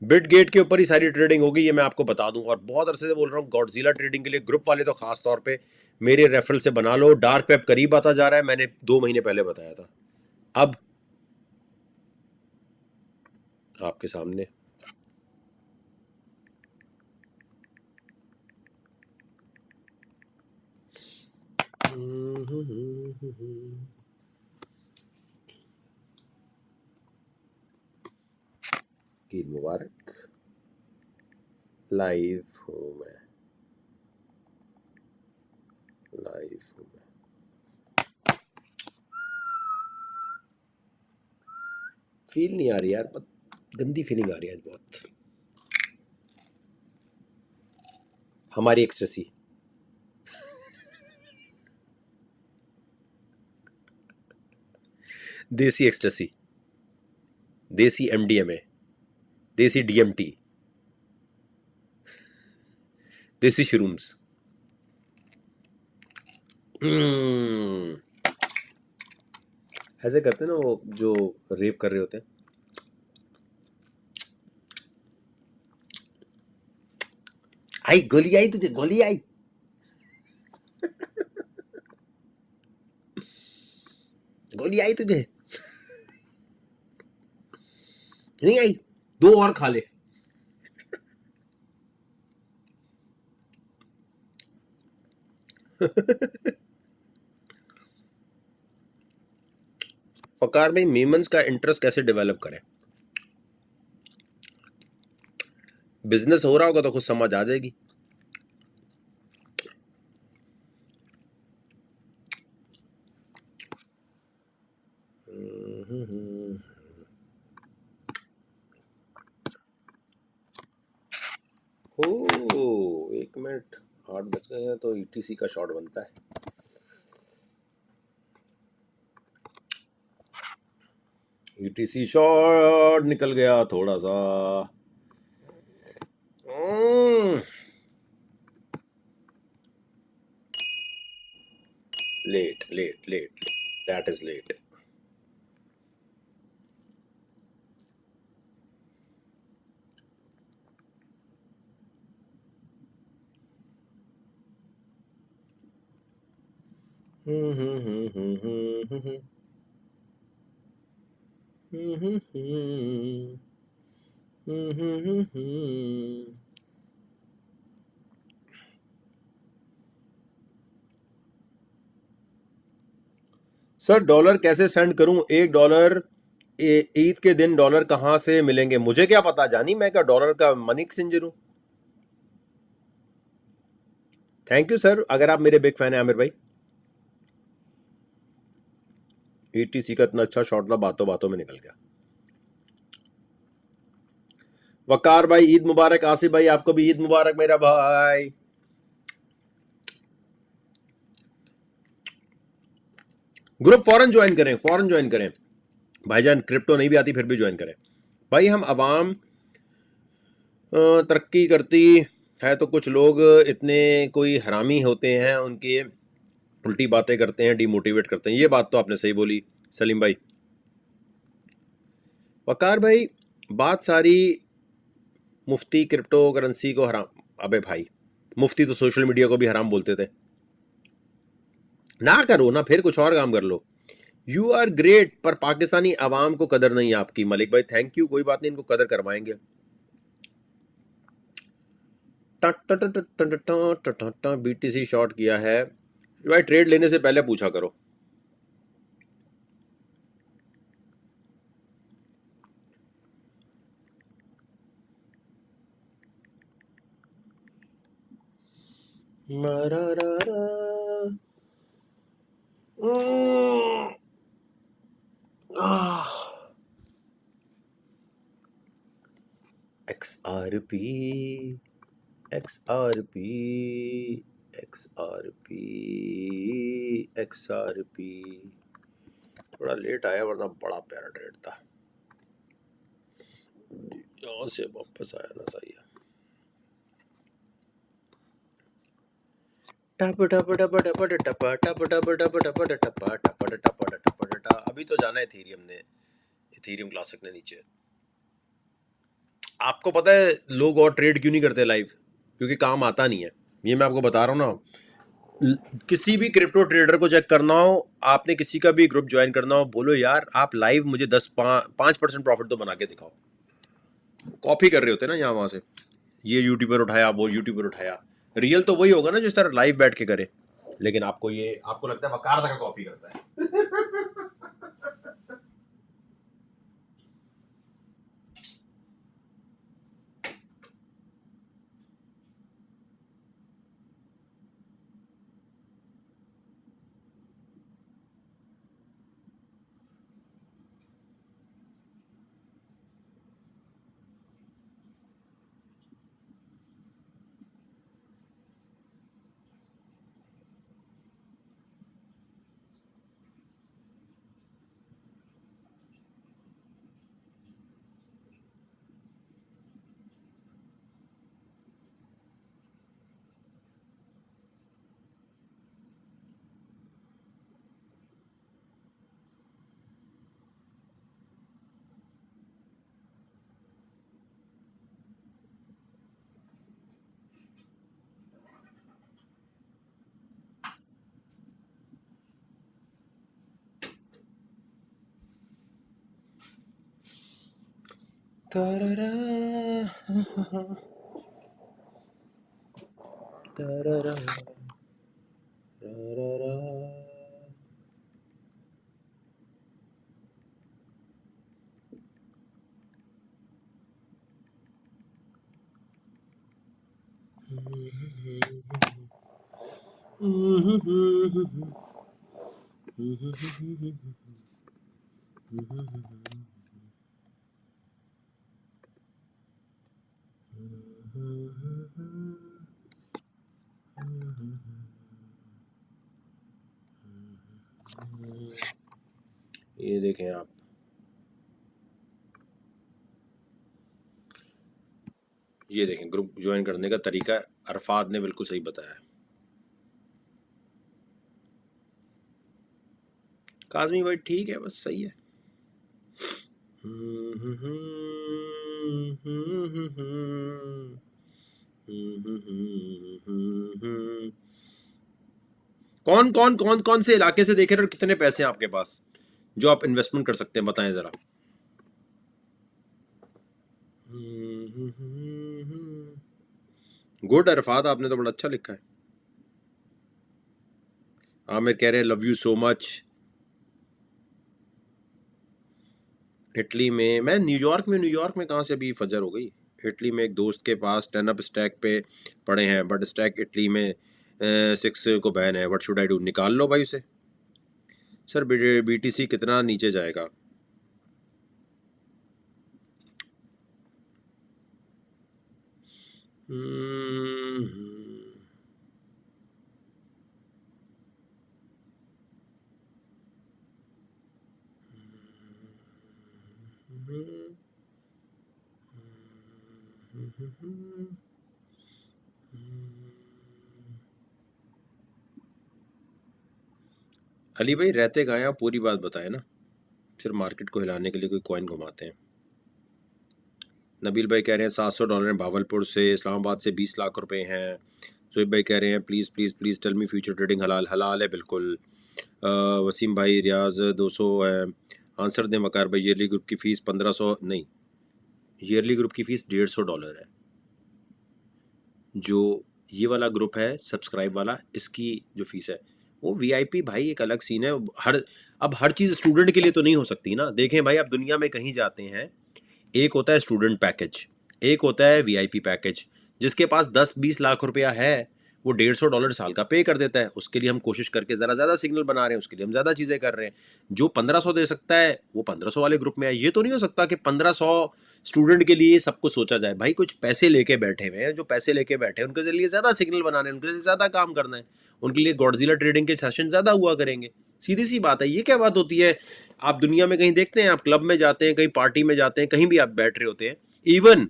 बिट गेट के ऊपर ही सारी ट्रेडिंग होगी, ये मैं आपको बता दूं। और बहुत अरसे से बोल रहा हूँ गॉडजिला ट्रेडिंग के लिए, ग्रुप वाले तो खास तौर पे मेरे रेफरल से बना लो। डार्क वेब करीब आता जा रहा है, मैंने 2 महीने पहले बताया था, अब आपके सामने। ईद मुबारक। लाइव हूँ मैं, लाइव हूँ मैं। फील नहीं आ रही यार, गंदी फीलिंग आ रही है आज बहुत। हमारी एक्सटेसी, देसी एक्सटेसी, देसी एमडीएमए, देसी डीएमटी, देसी शरूम्स। ऐसे करते हैं ना वो जो रेव कर रहे होते हैं। आई गोली आई तुझे, गोली आई। गोली आई तुझे, नहीं आई, 2 और खा ले। फकार भाई, मीमन्स का इंटरेस्ट कैसे डेवलप करें? बिजनेस हो रहा होगा तो खुद समझ आ जाएगी। ओ 1 मिनट 8 बज गए हैं तो ईटीसी का शॉट बनता है। ईटीसी शॉट निकल गया थोड़ा सा। Late late late, that is late. Sir dollar कैसे सेंड करूं? $1 ईद के दिन डॉलर कहां से मिलेंगे? मुझे क्या पता जानी, मैं क्या डॉलर का मनी एक्सचेंजर हूं। थैंक यू सर, अगर आप मेरे बिग फैन हैं आमिर भाई। ईटीसी का इतना अच्छा शॉट था, बातों बातों में निकल गया। वकार भाई ईद मुबारक। आसिफ भाई आपको भी ईद मुबारक मेरा भाई। ग्रुप फौरन ज्वाइन करें, फौरन ज्वाइन करें भाईजान। क्रिप्टो नहीं भी आती फिर भी ज्वाइन करें भाई। हम अवाम तरक्की करती है तो कुछ लोग इतने कोई हरामी होते हैं, उनके उल्टी बातें करते हैं, डिमोटिवेट करते हैं। ये बात तो आपने सही बोली सलीम भाई। वकार भाई बात सारी मुफ्ती क्रिप्टो करेंसी को हराम। अबे भाई, मुफ्ती तो सोशल मीडिया को भी हराम बोलते थे। ना करो ना, फिर कुछ और काम कर लो। यू आर ग्रेट, पर पाकिस्तानी अवाम को कदर नहीं आपकी। मलिक भाई थैंक यू, कोई बात नहीं, इनको कदर करवाएंगे। बीटीसी शॉर्ट किया है भाई, ट्रेड लेने से पहले पूछा करो। XRP XRP XRP XRP थोड़ा लेट आया वरना बड़ा प्यारा ट्रेड था। यहाँ से वापस आया ना सही है। अभी तो जाना है इथेरियम ने, इथेरियम क्लासिक ने नीचे। आपको पता है लोग और ट्रेड क्यों नहीं करते लाइव? क्योंकि काम आता नहीं है। ये मैं आपको बता रहा हूँ ना, किसी भी क्रिप्टो ट्रेडर को चेक करना हो, आपने किसी का भी ग्रुप ज्वाइन करना हो, बोलो यार आप लाइव मुझे 5% प्रॉफिट तो बना के दिखाओ। कॉपी कर रहे होते ना यहाँ वहां से, ये यूट्यूबर उठाया, वो यूट्यूबर उठाया। रियल तो वही होगा ना जो इस तरह लाइव बैठ के करे। लेकिन आपको लगता है वकार का कॉपी करता है। तररा, तररा, तररा। ये देखें आप, ये देखें ग्रुप ज्वाइन करने का तरीका अरफात ने बिल्कुल सही बताया। काज़मी भाई ठीक है, बस सही है। कौन से इलाके से देख रहे हैं और कितने पैसे हैं आपके पास जो आप इन्वेस्टमेंट कर सकते हैं, बताएं जरा। गुड अरफात, आपने तो बड़ा अच्छा लिखा है। आमिर कह रहे हैं love you so much. Italy में, मैं न्यूयॉर्क में कहाँ से अभी फजर हो गई। इटली में एक दोस्त के पास 10 अप स्टैक पे पड़े हैं, बट स्टैक इटली में 6 को बैन है। What should I do? निकाल लो भाई उसे। सर BTC कितना नीचे जाएगा? अली भाई रहते कहाँ हैं आप, पूरी बात बताएं ना, सिर्फ मार्केट को हिलाने के लिए कोई कॉइन घुमाते हैं। नबील भाई कह रहे हैं $700 हैं भावलपुर से, इस्लामाबाद से 20 लाख रुपए हैं। जोहिब भाई कह रहे हैं please please please tell me future trading हलाल? हलाल है बिल्कुल। वसीम भाई रियाज 200 है। आंसर दें वकार भाई, ईयरली ग्रुप की फ़ीस 1500 नहीं, ईयरली ग्रुप की फ़ीस $150 है। जो ये वाला ग्रुप है सब्सक्राइब वाला, इसकी जो फीस है वो VIP भाई एक अलग सीन है। अब हर चीज़ स्टूडेंट के लिए तो नहीं हो सकती ना। देखें भाई, आप दुनिया में कहीं जाते हैं, एक होता है स्टूडेंट पैकेज, एक होता है VIP पैकेज। जिसके पास 10-20 लाख रुपया है वो $150 साल का पे कर देता है। उसके लिए हम कोशिश करके ज़रा ज़्यादा सिग्नल बना रहे हैं, उसके लिए हम ज़्यादा चीज़ें कर रहे हैं। जो 1500 दे सकता है वो 1500 वाले ग्रुप में है। ये तो नहीं हो सकता कि 1500 स्टूडेंट के लिए सब कुछ सोचा जाए। भाई कुछ पैसे लेके बैठे हुए हैं, जो पैसे लेके बैठे हैं उनके लिए ज़्यादा सिग्नल बनाने हैं, उनके लिए ज़्यादा काम करना है, उनके लिए गॉडजिला ट्रेडिंग के सेशन ज़्यादा हुआ करेंगे। सीधी सी बात है। ये क्या बात होती है? आप दुनिया में कहीं देखते हैं, आप क्लब में जाते हैं, कहीं पार्टी में जाते हैं, कहीं भी आप बैठ रहे होते हैं, इवन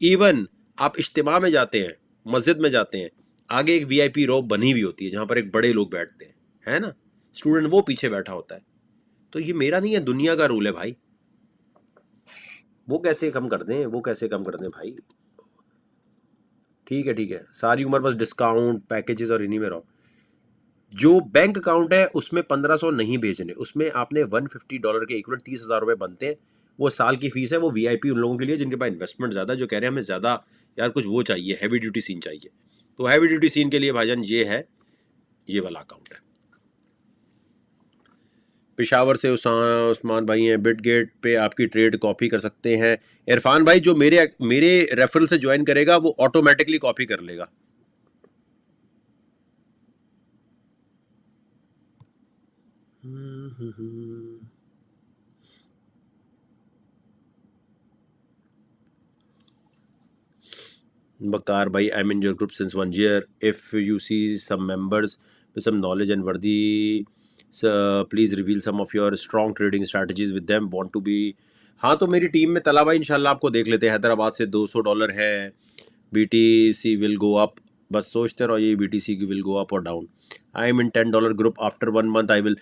इवन आप इज्तिमा में जाते हैं, मस्जिद में जाते हैं, आगे एक VIP रो बनी हुई होती है जहां पर एक बड़े लोग बैठते हैं, है ना, स्टूडेंट वो पीछे बैठा होता है। तो ये मेरा नहीं है, दुनिया का रूल है भाई। वो कैसे कम कर दें, वो कैसे कम कर दें भाई? ठीक है ठीक है, सारी उम्र बस डिस्काउंट पैकेजेस और इन्हीं में रहो। जो बैंक अकाउंट है उसमें 1500 नहीं भेजने, उसमें आपने $150 के इक्वल 30,000 रुपये बनते हैं। वो साल की फीस है, वो वीआईपी उन लोगों के लिए जिनके पास इन्वेस्टमेंट ज़्यादा, जो कह रहे हैं हमें ज़्यादा यार कुछ वो चाहिए, हैवी ड्यूटी सीन चाहिए। तो हैवी ड्यूटी सीन के लिए भाईजान ये है, ये वाला अकाउंट है। पेशावर से उस्मान भाई हैं, बिटगेट पे आपकी ट्रेड कॉपी कर सकते हैं। इरफान भाई जो मेरे मेरे रेफरल से ज्वाइन करेगा वो ऑटोमेटिकली कॉपी कर लेगा। Bakar bhai, I'm in your group since 1 year. If you see some members with some knowledge and worthy, so please reveal some of your strong trading strategies with them. Want to be? हाँ तो मेरी टीम में तला भाई इंशाल्लाह आपको देख लेते हैं। हैदराबाद से $200 है। BTC विल गो अप, बस सोचते रहो ये BTC की विल गो अप और down. I am in $10 group, after 1 month I will.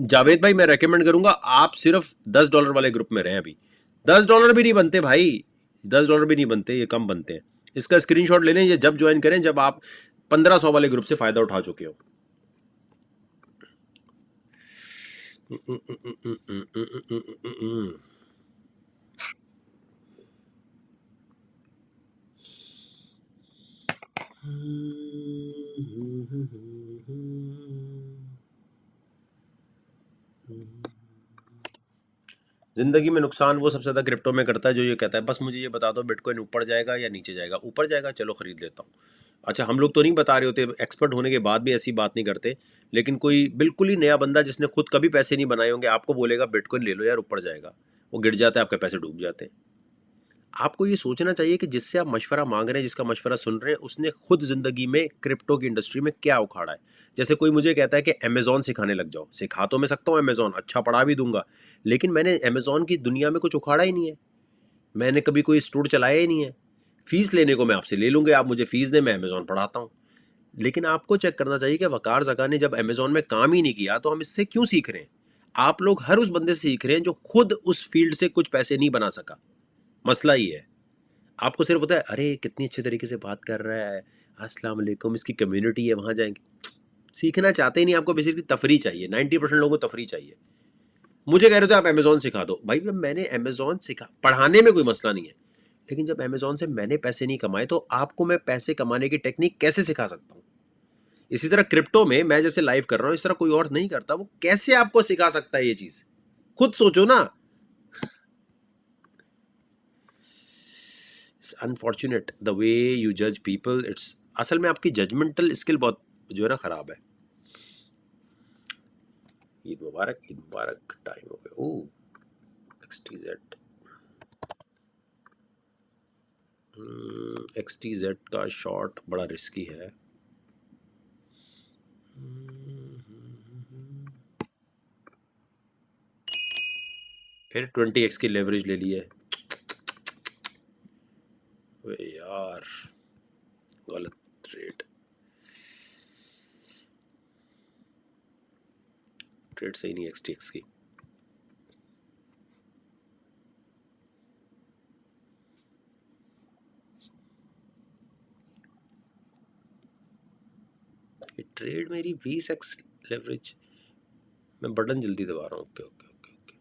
Javed भाई मैं रेकमेंड करूंगा आप सिर्फ $10 वाले ग्रुप में रहें। अभी $10 भी नहीं बनते भाई, $10 भी नहीं बनते, ये कम बनते हैं। इसका स्क्रीनशॉट ले लें, ये जब ज्वाइन करें जब आप 1500 वाले ग्रुप से फायदा उठा चुके हो। जिंदगी में नुकसान वो सबसे ज्यादा क्रिप्टो में करता है जो ये कहता है बस मुझे ये बता दो बिटकॉइन ऊपर जाएगा या नीचे जाएगा। ऊपर जाएगा, चलो खरीद लेता हूँ। अच्छा हम लोग तो नहीं बता रहे होते, एक्सपर्ट होने के बाद भी ऐसी बात नहीं करते। लेकिन कोई बिल्कुल ही नया बंदा जिसने खुद कभी पैसे नहीं बनाए होंगे आपको बोलेगा बिटकॉइन ले लो यार ऊपर जाएगा, वो गिर जाता है, आपके पैसे डूब जाते हैं। आपको ये सोचना चाहिए कि जिससे आप मशवरा मांग रहे हैं, जिसका मशवरा सुन रहे हैं, उसने खुद जिंदगी में क्रिप्टो की इंडस्ट्री में क्या उखाड़ा है। जैसे कोई मुझे कहता है कि अमेजोन सिखाने लग जाओ, सिखा तो मैं सकता हूँ अमेजोन, अच्छा पढ़ा भी दूंगा, लेकिन मैंने अमेजोन की दुनिया में कुछ उखाड़ा ही नहीं है। मैंने कभी कोई स्टोर चलाया ही नहीं है। फीस लेने को मैं आपसे ले लूंगे, आप मुझे फीस दें, मैं अमेजोन पढ़ाता हूँ। लेकिन आपको चेक करना चाहिए कि वकार जका ने जब अमेजोन में काम ही नहीं किया तो हम इससे क्यों सीख रहे हैं। आप लोग हर उस बंदे से सीख रहे हैं जो खुद उस फील्ड से कुछ पैसे नहीं बना सका। मसला ही है। आपको सिर्फ होता है अरे कितनी अच्छे तरीके से बात कर रहा है, अस्सलाम वालेकुम, इसकी कम्युनिटी है वहां जाएंगे। सीखना चाहते ही नहीं, आपको बेसिकली तफरी चाहिए। 90% लोगों को तफरी चाहिए। मुझे कह रहे थे आप अमेजोन सिखा दो, भाई मैंने अमेजोन सिखा, पढ़ाने में कोई मसला नहीं है, लेकिन जब अमेजोन से मैंने पैसे नहीं कमाए तो आपको मैं पैसे कमाने की टेक्निक कैसे सिखा सकता हूँ। इसी तरह क्रिप्टो में मैं जैसे लाइव कर रहा हूँ, इस तरह कोई और नहीं करता, वो कैसे आपको सिखा सकता है ये चीज, खुद सोचो ना। अनफॉर्चुनेट द वे यू जज पीपल, इट्स असल में आपकी जजमेंटल स्किल बहुत जो है ना खराब है। ईद मुबारक, ईद मुबारक, टाइम हो गया। ओ XTZ, XTZ का शॉर्ट बड़ा रिस्की है। फिर 20x की लेवरेज ले ली है। वे यार गलत ट्रेड, ट्रेड सही नहीं XTX की। ये ट्रेड मेरी 20x लेवरेज, मैं बटन जल्दी दबा रहा हूँ। Okay okay okay okay.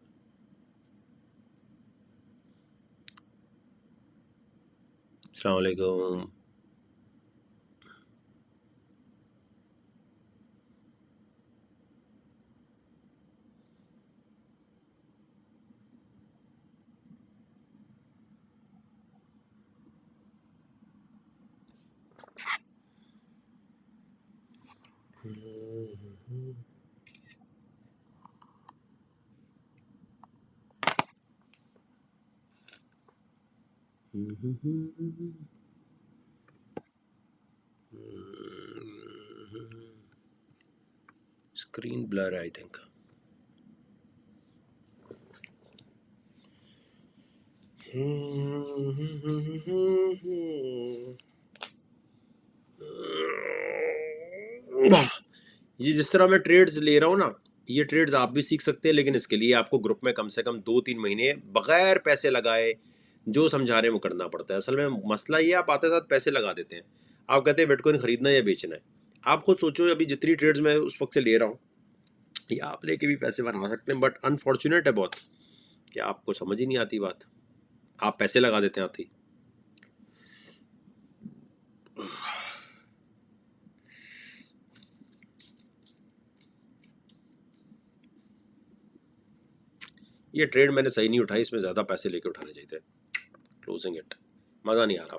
अस्सलाम वालेकुम। स्क्रीन ब्लर है आई थिंक। ये जिस तरह मैं ट्रेड्स ले रहा हूँ ना, ये ट्रेड्स आप भी सीख सकते हैं, लेकिन इसके लिए आपको ग्रुप में कम से कम 2-3 महीने बगैर पैसे लगाए जो समझा रहे हैं वो करना पड़ता है। असल में मसला ये, आप आते साथ पैसे लगा देते हैं, आप कहते हैं बिटकॉइन खरीदना है या बेचना है। आप खुद सोचो, अभी जितनी ट्रेड्स मैं उस वक्त से ले रहा हूँ, या आप लेके भी पैसे बना सकते हैं, बट अनफॉर्चुनेट है बहुत कि आपको समझ ही नहीं आती बात, आप पैसे लगा देते हैं आती। ये ट्रेड मैंने सही नहीं उठाई, इसमें ज़्यादा पैसे लेके उठाने चाहिए थे। क्लोजिंग इट, मज़ा नहीं आ रहा।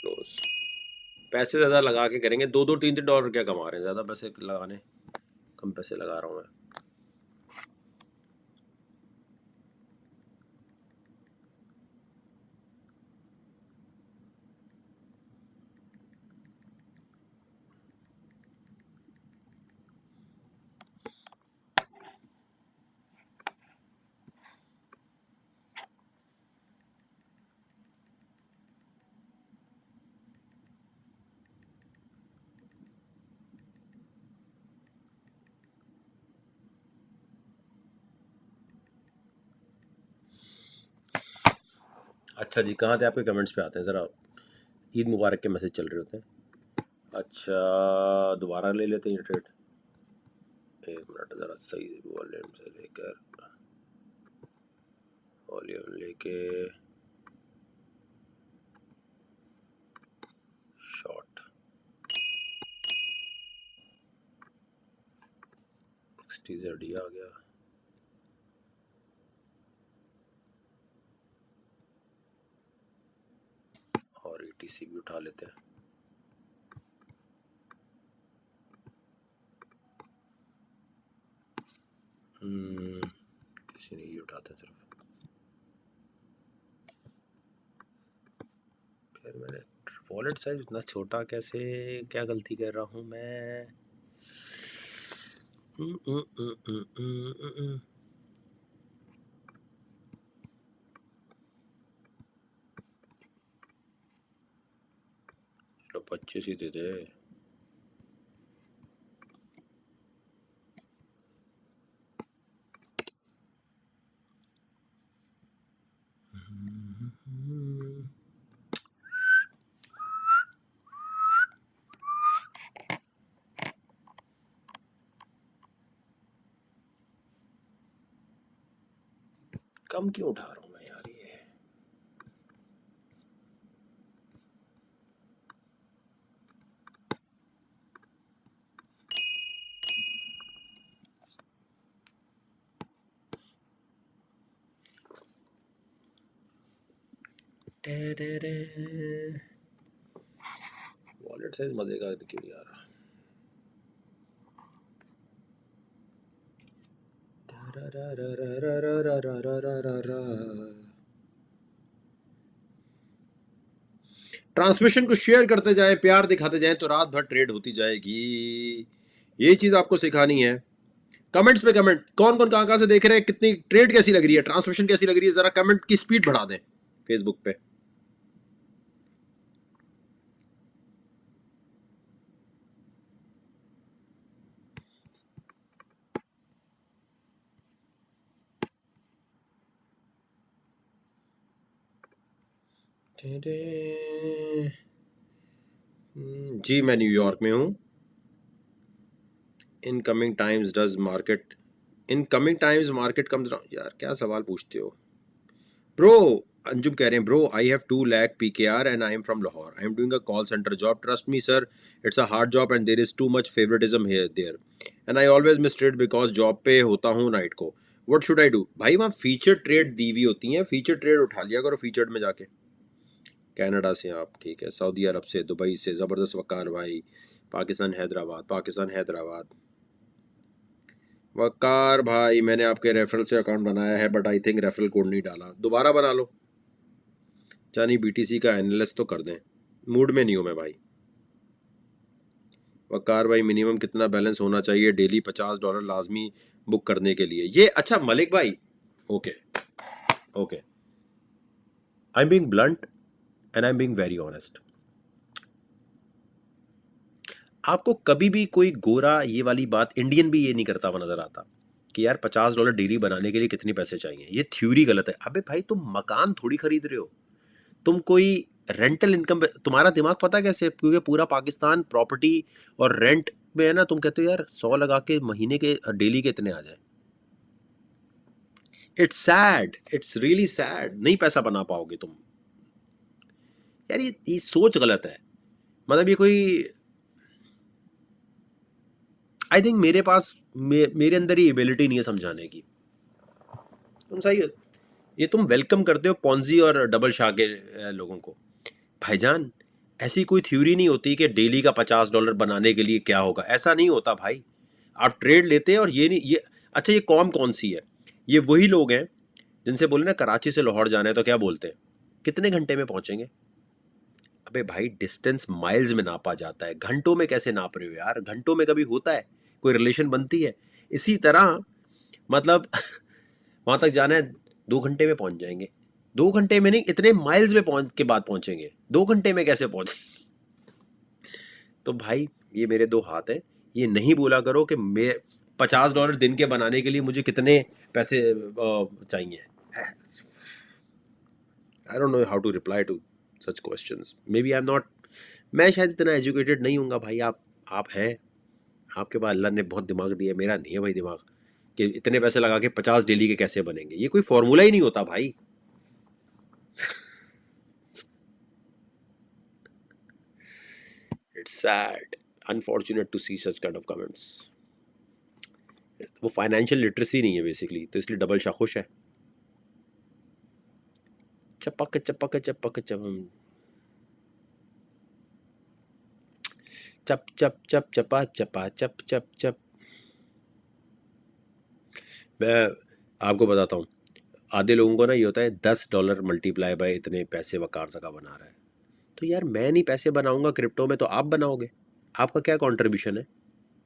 क्लोज, पैसे ज़्यादा लगा के करेंगे, 2-2 3-3 डॉलर क्या कमा रहे हैं, ज़्यादा पैसे लगाने, कम पैसे लगा रहा हूँ मैं। अच्छा जी, कहाँ थे आपके कमेंट्स पे आते हैं ज़रा। ईद मुबारक के मैसेज चल रहे होते हैं। अच्छा, दोबारा ले लेते हैं ये ट्रेड। एक मिनट, ज़रा सही वॉल्यूम से लेकर, वॉल्यूम लेके शॉर्ट 60 आ गया। और ETC भी उठा लेते हैं। किसी ने ये उठाते हैं सिर्फ। फिर मैंने वॉलेट साइज इतना छोटा कैसे, क्या गलती कर रहा हूँ मैं। चलो 25 ही दे दे। कम क्यों उठा रहा हूँ मैं यार ये। वॉलेट साइज मजे का क्यों नहीं आ रहा। ट्रांसमिशन को शेयर करते जाएं, प्यार दिखाते जाएं, तो रात भर ट्रेड होती जाएगी। ये चीज आपको सिखानी है। कमेंट्स पे कमेंट, कौन कौन कहां से देख रहे हैं, कितनी ट्रेड कैसी लग रही है, ट्रांसमिशन कैसी लग रही है, जरा कमेंट की स्पीड बढ़ा दें फेसबुक पे। जी मैं न्यूयॉर्क में हूँ। In coming times does market, in coming times market comes down. यार क्या सवाल पूछते हो ब्रो। अंजुम कह रहे हैं, bro I have 2 lakh PKR and I am from Lahore, I am doing a call centre job, trust me sir it's a hard job and there is too much favouritism here there and I always miss trade because job पे होता हूँ नाइट को। What should I do. भाई वहाँ फीचर ट्रेड दी हुई होती हैं, फीचर ट्रेड उठा लिया करो फीचर्ड में जाके। कनाडा से आप, ठीक है, सऊदी अरब से, दुबई से, ज़बरदस्त वकार भाई, पाकिस्तान हैदराबाद, पाकिस्तान हैदराबाद। वकार भाई मैंने आपके रेफरल से अकाउंट बनाया है, but I think referral code नहीं डाला, दोबारा बना लो। चाहे BTC का एनालिस्ट तो कर दें, मूड में नहीं हूँ मैं भाई। वकार भाई मिनिमम कितना बैलेंस होना चाहिए डेली। $50 लाजमी बुक करने के लिए। ये अच्छा मलिक भाई, okay okay, I am being blunt and I am being very honest. आपको कभी भी कोई गोरा ये वाली बात, इंडियन भी ये नहीं करता हुआ नजर आता कि यार $50 डेली बनाने के लिए कितने पैसे चाहिए। ये थ्योरी गलत है। अबे भाई तुम मकान थोड़ी खरीद रहे हो, तुम कोई रेंटल इनकम पे, तुम्हारा दिमाग पता कैसे, क्योंकि पूरा पाकिस्तान प्रॉपर्टी और रेंट में है ना। तुम कहते हो यार 100 लगा के महीने के डेली के इतने आ जाए। It's sad, it's really sad. नहीं पैसा बना पाओगे तुम यार। ये सोच गलत है। मतलब ये कोई, आई थिंक मेरे पास मेरे अंदर ये एबिलिटी नहीं है समझाने की। तुम सही हो, ये तुम वेलकम करते हो पॉन्जी और डबल शाह के लोगों को। भाईजान ऐसी कोई थ्योरी नहीं होती कि डेली का $50 बनाने के लिए क्या होगा, ऐसा नहीं होता भाई। आप ट्रेड लेते हैं और ये नहीं ये। अच्छा ये कौम कौन सी है? ये वही लोग हैं जिनसे बोले ना कराची से लाहौर जाना है तो क्या बोलते हैं, कितने घंटे में पहुंचेंगे। अबे भाई डिस्टेंस माइल्स में नापा जाता है, घंटों में कैसे नाप रहे हो यार? घंटों में कभी होता है कोई रिलेशन बनती है? इसी तरह मतलब वहां तक जाना है 2 घंटे में पहुंच जाएंगे। 2 घंटे में नहीं, इतने माइल्स में पहुंच के बाद पहुंचेंगे, 2 घंटे में कैसे पहुंचे? तो भाई ये मेरे दो हाथ हैं। ये नहीं बोला करो कि मैं $50 दिन के बनाने के लिए मुझे कितने पैसे चाहिए। I don't know how to reply to such questions. Maybe I am not, मैं शायद इतना एजुकेटेड नहीं हूँगा भाई। आप हैं, आपके पास अल्लाह ने बहुत दिमाग दिया, मेरा नहीं है भाई दिमाग कि इतने पैसे लगा के 50 डेली के कैसे बनेंगे। ये कोई फॉर्मूला ही नहीं होता भाई। It's sad, unfortunate to see such kind of comments. वो फाइनेंशियल लिटरेसी नहीं है बेसिकली, तो इसलिए डबल शाह खुश है। चपक चपक चपक चप चप चप चप चपा चपा चप चप चप। मैं आपको बताता हूँ, आधे लोगों को ना ये होता है $10 मल्टीप्लाई बाय इतने पैसे वकार सका बना रहा है। तो यार मैं नहीं पैसे बनाऊंगा क्रिप्टो में, तो आप बनाओगे। आपका क्या कंट्रीब्यूशन है?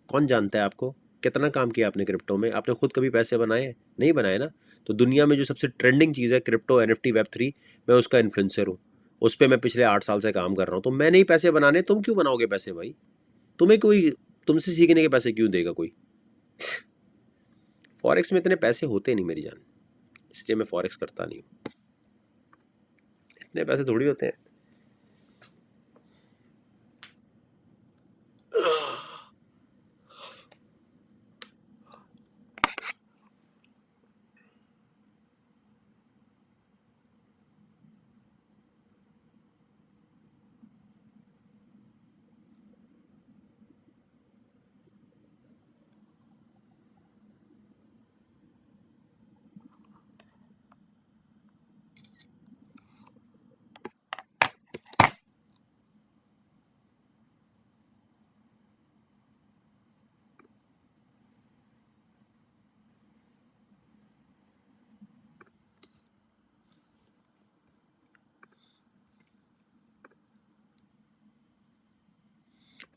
कौन जानता है आपको कितना काम किया आपने क्रिप्टो में? आपने खुद कभी पैसे बनाए हैं? नहीं बनाए ना। तो दुनिया में जो सबसे ट्रेंडिंग चीज़ है क्रिप्टो, NFT, Web3, मैं उसका इन्फ्लुएंसर हूँ। उस पर मैं पिछले 8 साल से काम कर रहा हूँ। तो मैं नहीं पैसे बनाने, तुम क्यों बनाओगे पैसे भाई? तुम्हें कोई तुमसे सीखने के पैसे क्यों देगा कोई? फॉरेक्स में इतने पैसे होते नहीं मेरी जान, इसलिए मैं फॉरेक्स करता नहीं हूँ। इतने पैसे थोड़ी होते हैं।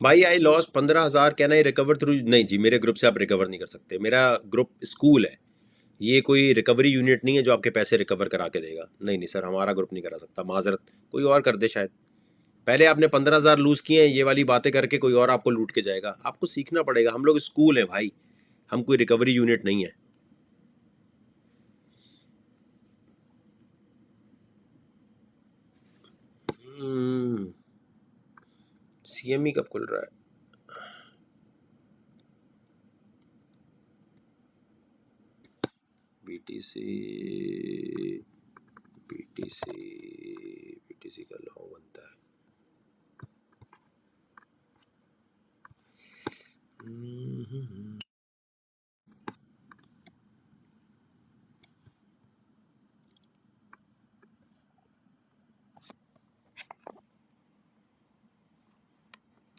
भाई I loss 15,000, can I recover through? नहीं जी, मेरे ग्रुप से आप रिकवर नहीं कर सकते। मेरा ग्रुप स्कूल है, ये कोई रिकवरी यूनिट नहीं है जो आपके पैसे रिकवर करा के देगा। नहीं नहीं सर, हमारा ग्रुप नहीं करा सकता, माजरत। कोई और कर दे शायद। पहले आपने 15,000 लूज किए हैं, ये वाली बातें करके कोई और आपको लूट के जाएगा। आपको सीखना पड़ेगा। हम लोग स्कूल है भाई, हम कोई रिकवरी यूनिट नहीं है। CME कब खुल रहा है? BTC, BTC, BTC का लॉन्ग बनता है।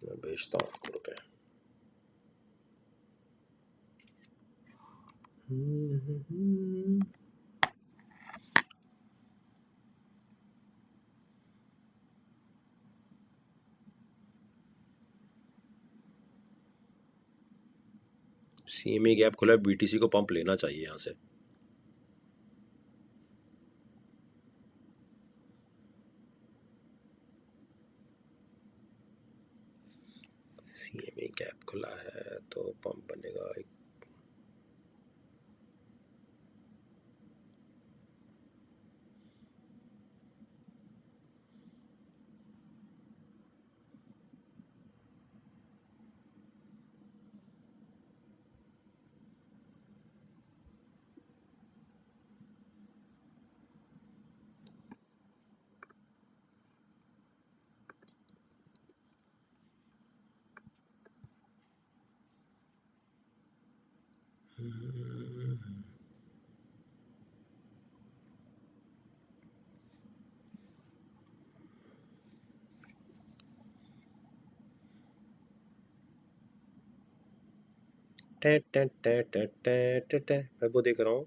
मैं भेजता हूँ आपको, रुके। CME गैप खुला है, BTC को पंप लेना चाहिए यहाँ से। CME गैप खुला है तो पंप बनेगा। मैं वो देख रहा हूँ,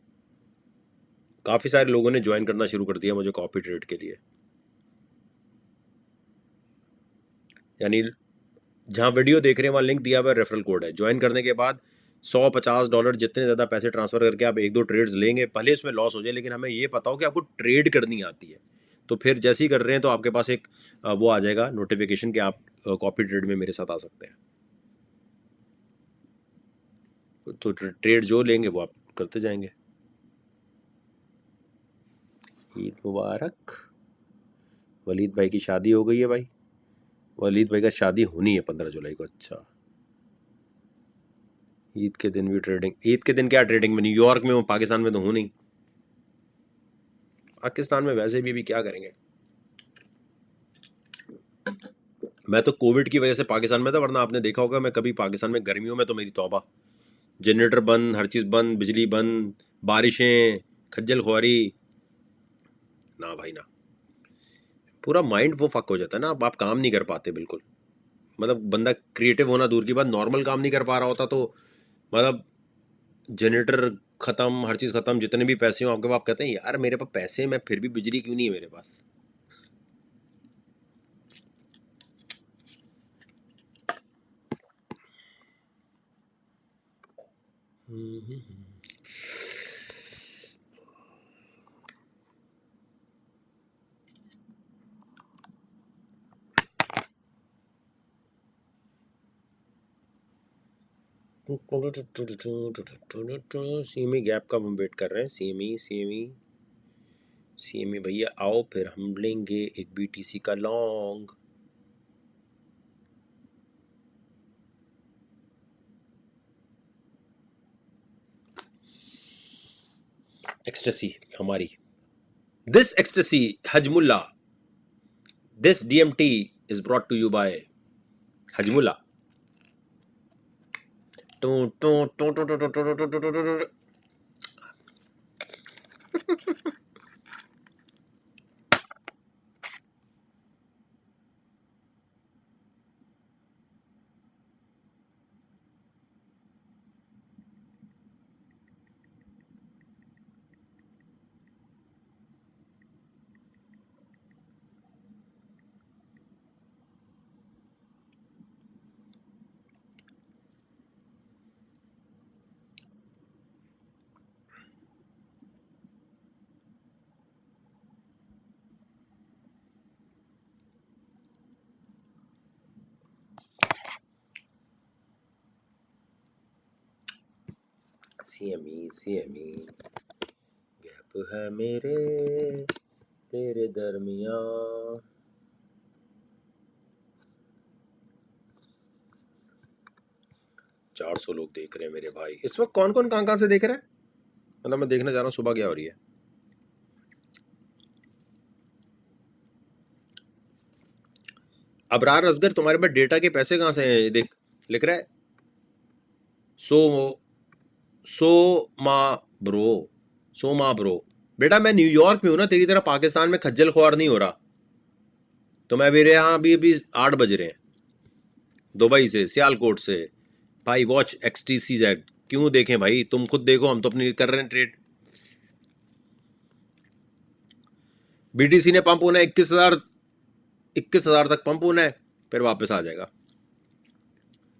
काफी सारे लोगों ने ज्वाइन करना शुरू कर दिया मुझे कॉपी ट्रेड के लिए। यानी जहाँ वीडियो देख रहे हैं वहाँ लिंक दिया हुआ है, रेफरल कोड है। ज्वाइन करने के बाद $100-50 जितने ज़्यादा पैसे ट्रांसफ़र करके आप 1-2 ट्रेड्स लेंगे, भले इसमें लॉस हो जाए, लेकिन हमें ये पता हो कि आपको ट्रेड करनी आती है, तो फिर जैसे ही कर रहे हैं तो आपके पास एक वो आ जाएगा नोटिफिकेशन कि आप कॉपी ट्रेड में मेरे साथ आ सकते हैं। तो ट्रेड जो लेंगे वो आप करते जाएंगे। ईद मुबारक। वलीद भाई की शादी हो गई है भाई। वलीद भाई का शादी होनी है 15 जुलाई को। अच्छा, ईद के दिन भी ट्रेडिंग? ईद के दिन क्या ट्रेडिंग में? न्यूयॉर्क में हूँ, पाकिस्तान में तो हूँ नहीं। पाकिस्तान में वैसे भी क्या करेंगे। मैं तो कोविड की वजह से पाकिस्तान में था, वरना आपने देखा होगा मैं कभी पाकिस्तान में गर्मियों में तो मेरी तौबा, जनरेटर बंद, हर चीज़ बंद, बिजली बंद, बारिशें, खज्जल खुआरी, ना भाई ना। पूरा माइंड वो फक हो जाता है ना, अब आप काम नहीं कर पाते बिल्कुल। मतलब बंदा क्रिएटिव होना दूर की बात, नॉर्मल काम नहीं कर पा रहा होता तो मतलब जनरेटर खत्म, हर चीज़ खत्म, जितने भी पैसे हो आपके पास, आप कहते हैं यार मेरे पास पैसे हैं, मैं फिर भी बिजली क्यों नहीं है मेरे पास। सीएमई गैप का हम वेट कर रहे हैं। सीएमई भैया आओ, फिर हम लेंगे एक बीटीसी का लॉन्ग। एक्सटेसी हमारी, दिस एक्सटेसी हजमुल्ला, this DMT is brought to you by हजमुल्ला। टू टू टू टू टू टू टू टू टू टू टू। सीएमई गैप है मेरे तेरे दरमिया। 400 लोग देख रहे हैं मेरे भाई इस वक्त। कौन कौन कहाँ से देख रहा है? मतलब मैं देखने जा रहा हूँ सुबह क्या हो रही है। अबरार असगर, तुम्हारे पास डेटा के पैसे कहाँ से हैं? देख, लिख रहा है सो सो मा ब्रो, सो मा ब्रो। बेटा मैं न्यूयॉर्क में हूं ना, तेरी तरह पाकिस्तान में खज्जल खुआर नहीं हो रहा। तो मैं मेरे यहाँ अभी अभी 8 बज रहे हैं दुबई से, सियालकोट से। भाई वॉच XTC जेड। क्यों देखें भाई, तुम खुद देखो, हम तो अपनी कर रहे हैं ट्रेड। बीटीसी ने पंप होना है 21,000 तक पंप होना है, फिर वापस आ जाएगा।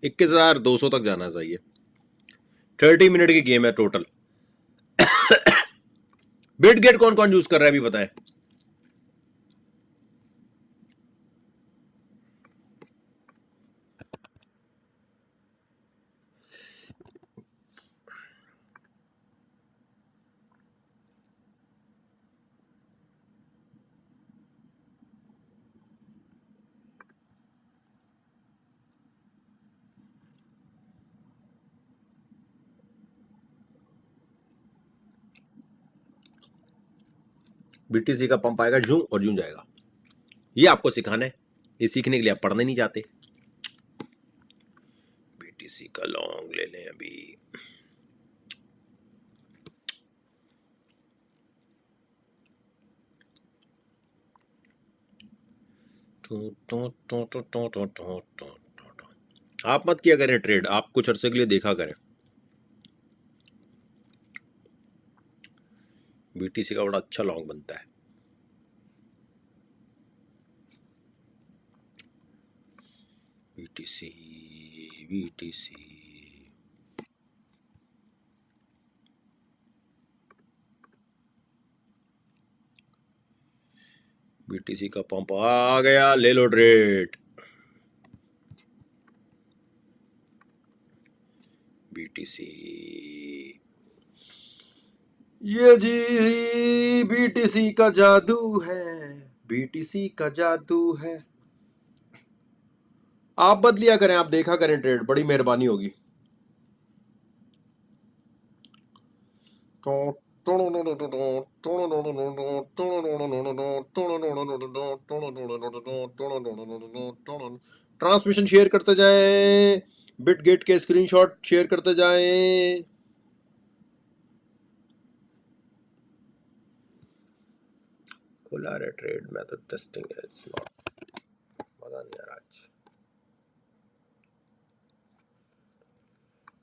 21,200 तक जाना चाहिए। 30 मिनट की गेम है टोटल। बिट गेट कौन कौन यूज कर रहा है अभी बताएं। बीटीसी का पंप आएगा जूं और जूं जाएगा। ये आपको सिखाना है, ये सीखने के लिए आप पढ़ने नहीं जाते। बीटीसी का लॉन्ग ले लें अभी। आप मत किया करें ट्रेड, आप कुछ अरसे के लिए देखा करें। बीटीसी का बड़ा अच्छा लॉन्ग बनता है। बीटीसी बीटीसी बीटीसी का पंप आ गया, ले लो ट्रेड। बीटीसी, ये जी बीटीसी का जादू है, बीटीसी का जादू है। आप बदलिया करें, आप देखा करें ट्रेड, बड़ी मेहरबानी होगी। ट्रांसमिशन शेयर करते जाएं, बिटगेट के स्क्रीनशॉट शेयर करते जाएं। खुला रहे ट्रेड में तो टेस्टिंग है, इट्स नॉट, मजा नहीं आ रहा आज।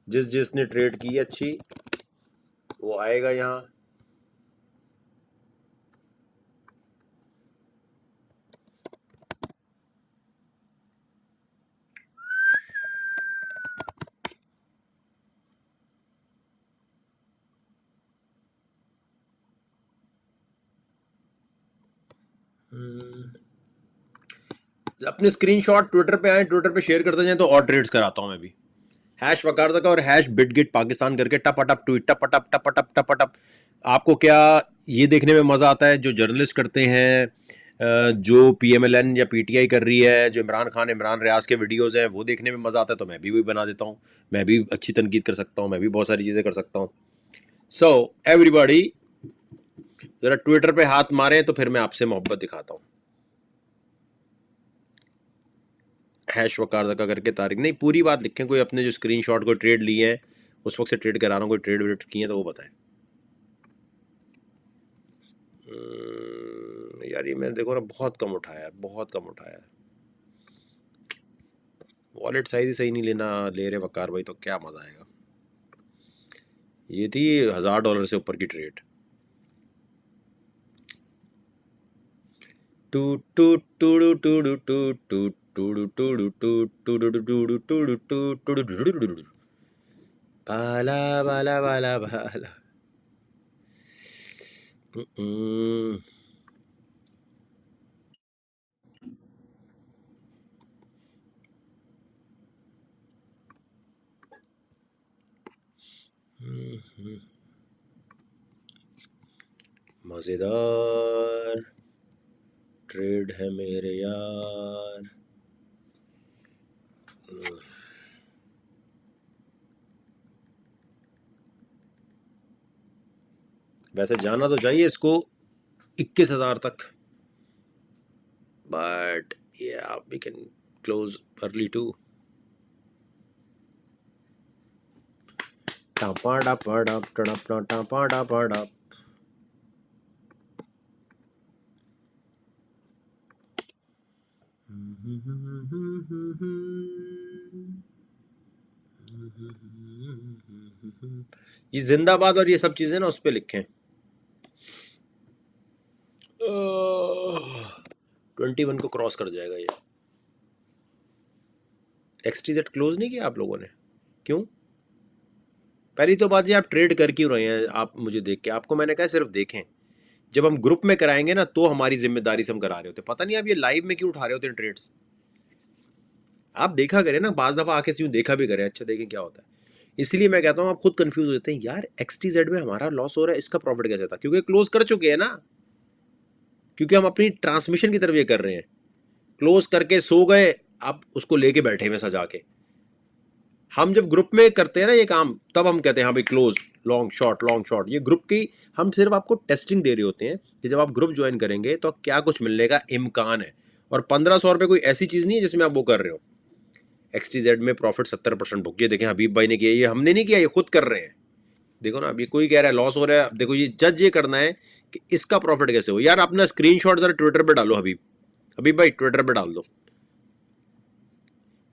जिसने ट्रेड की अच्छी वो आएगा यहाँ। अपने स्क्रीनशॉट ट्विटर पे आए, ट्विटर पे शेयर करते जाएं तो और ट्रेड्स कराता हूं मैं भी। हैश वकार का और हैश बिटगेट पाकिस्तान करके टपटप ट्वीट, टपटप टपटप टपटप। आपको क्या ये देखने में मजा आता है जो जर्नलिस्ट करते हैं, जो पीएमएलएन या पीटीआई कर रही है, जो इमरान खान इमरान रियाज के वीडियोस हैं वो देखने में मजा आता है, तो मैं भी वही बना देता हूँ। मैं भी अच्छी तनकीद कर सकता हूँ, मैं भी बहुत सारी चीजें कर सकता हूँ। सो एवरीबॉडी जरा ट्विटर पे हाथ मारे तो फिर मैं आपसे मोहब्बत दिखाता हूँ। हैश वकार का करके तारीख नहीं, पूरी बात लिखें। कोई अपने जो स्क्रीनशॉट को ट्रेड लिए हैं उस वक्त से ट्रेड करा रहा हूँ, कोई ट्रेड वेड किए हैं तो वो बताएं। यार ये मैंने देखो ना बहुत कम उठाया, बहुत कम उठाया। वॉलेट साइज ही सही नहीं लेना, ले रहे वकार भाई तो क्या मजा आएगा। ये थी $1000 से ऊपर की ट्रेड। टू टू टू टू टू टू बाला बाला बाला बाला। मजेदार ट्रेड है मेरे यार। वैसे जाना तो चाहिए इसको 21,000 तक, but yeah we can close early too. ये जिंदाबाद और ये सब चीजें ना उस पे लिखें। 21 को क्रॉस कर जाएगा ये। XTZ क्लोज नहीं किया आप लोगों ने, क्यों? पहली तो बात ये, आप ट्रेड कर क्यों रहे हैं? आप मुझे देख के, आपको मैंने कहा सिर्फ देखें। जब हम ग्रुप में कराएंगे ना तो हमारी जिम्मेदारी से हम करा रहे होते। पता नहीं आप ये लाइव में क्यों उठा रहे होते हैं ट्रेड्स। आप देखा करें ना, बाज दफा आके यूं देखा भी करें, अच्छा देखें क्या होता है। इसलिए मैं कहता हूँ आप खुद कंफ्यूज हो जाते हैं, यार XTZ में हमारा लॉस हो रहा है, इसका प्रॉफिट कैसे था? क्योंकि क्लोज कर चुके हैं ना, क्योंकि हम अपनी ट्रांसमिशन की तरफ ये कर रहे हैं। क्लोज करके सो गए, आप उसको लेके बैठे हुए सजा के। हम जब ग्रुप में करते हैं ना ये काम, तब हम कहते हैं हाँ भाई close, long short long short, ये ग्रुप की हम सिर्फ आपको टेस्टिंग दे रहे होते हैं कि जब आप ग्रुप ज्वाइन करेंगे तो क्या कुछ मिलने का इम्कान है। और 1500 रुपये कोई ऐसी चीज़ नहीं है जिसमें आप वो कर रहे हो। XTZ में प्रॉफिट 70% बुक, ये देखें हबीब भाई ने किया, ये हमने नहीं किया, ये खुद कर रहे हैं। देखो ना, अभी कोई कह रहा है लॉस हो रहा है, देखो ये जज ये करना है कि इसका प्रॉफिट कैसे हो। यार अपना स्क्रीनशॉट जरा ट्विटर पे डालो, हबीब हबीब भाई ट्विटर पे डाल दो।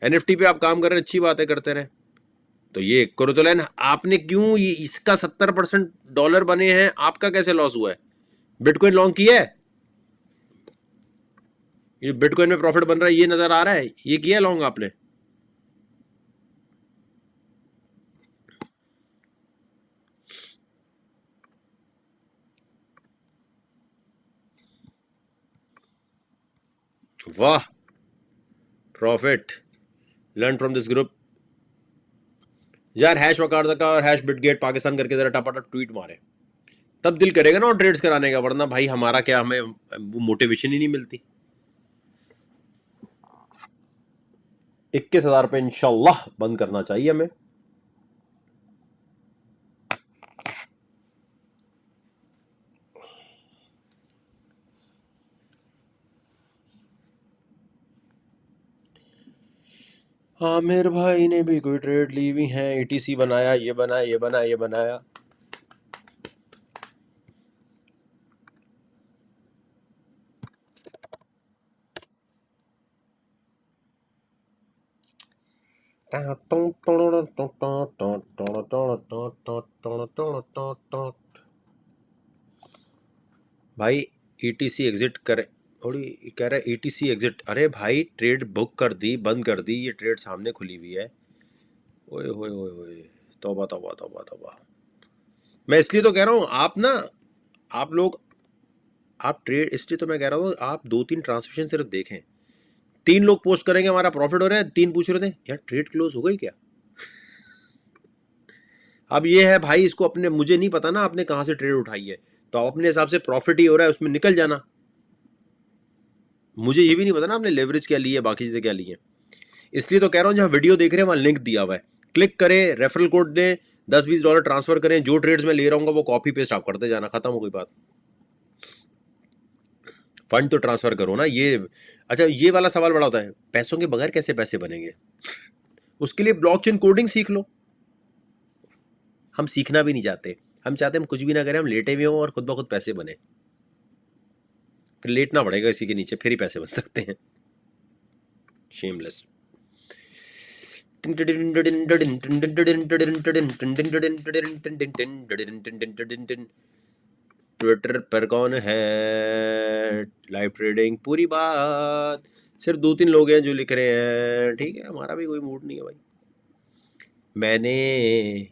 NFT पे आप काम कर रहे हैं, अच्छी बात है, करते रहे। तो ये कुरुतुलैन आपने क्यों, ये इसका 70% डॉलर बने हैं, आपका कैसे लॉस हुआ है? बिटकॉइन लॉन्ग किया है, ये बिटकॉइन में प्रॉफिट बन रहा है, ये नजर आ रहा है, ये किया है लॉन्ग आपने? वाह, profit, learn from this group. यार हैश वकार का और हैश बिटगेट पाकिस्तान करके जरा टपाटप ट्वीट मारे, तब दिल करेगा ना ट्रेड्स कराने का, वरना भाई हमारा क्या, हमें वो मोटिवेशन ही नहीं मिलती। 21,000 पे इंशाल्लाह बंद करना चाहिए हमें। आमिर भाई ने भी कोई ट्रेड ली हुई है, ETC बनाया, ये बनाया, ये बनाया, ये बनाया। भाई ETC एग्जिट करे, थोड़ी कह रहा है ETC एग्जिट। अरे भाई ट्रेड बुक कर दी, बंद कर दी, ये ट्रेड सामने खुली हुई है। ओए होए होए होए, तौबा तौबा तौबा तौबा। मैं इसलिए तो कह रहा हूँ आप ना, आप लोग, आप ट्रेड, इसलिए तो मैं कह रहा हूँ आप 2-3 ट्रांसमिशन सिर्फ देखें। 3 लोग पोस्ट करेंगे हमारा प्रॉफिट हो रहा है, 3 पूछ रहे थे यार ट्रेड क्लोज हो गई क्या। अब ये है भाई, इसको अपने, मुझे नहीं पता ना आपने कहाँ से ट्रेड उठाई है, तो आप अपने हिसाब से प्रॉफिट ही हो रहा है उसमें निकल जाना। मुझे ये भी नहीं पता ना आपने लेवरेज क्या ली है, बाकी चीजें क्या ली है। इसलिए तो कह रहा हूँ जहाँ वीडियो देख रहे हैं वहाँ लिंक दिया हुआ है, क्लिक करें, रेफरल कोड दें, $10-20 ट्रांसफर करें, जो ट्रेड्स में ले रहा हूँ वो कॉपी पेस्ट आप करते जाना, खत्म हो गई बात। फंड तो ट्रांसफर करो ना। ये अच्छा, ये वाला सवाल बड़ा होता है, पैसों के बगैर कैसे पैसे बनेंगे? उसके लिए ब्लॉकचेन कोडिंग सीख लो। हम सीखना भी नहीं चाहते, हम चाहते हम कुछ भी ना करें, हम लेटे हुए हों और खुद ब खुद पैसे बने। फिर लेटना पड़ेगा इसी के नीचे, फिर ही पैसे बन सकते हैं। शेमलेस। ट्विटर पर कौन है, लाइव ट्रेडिंग पूरी बात, सिर्फ 2-3 लोग हैं जो लिख रहे हैं, ठीक है, हमारा भी कोई मूड नहीं है भाई। मैंने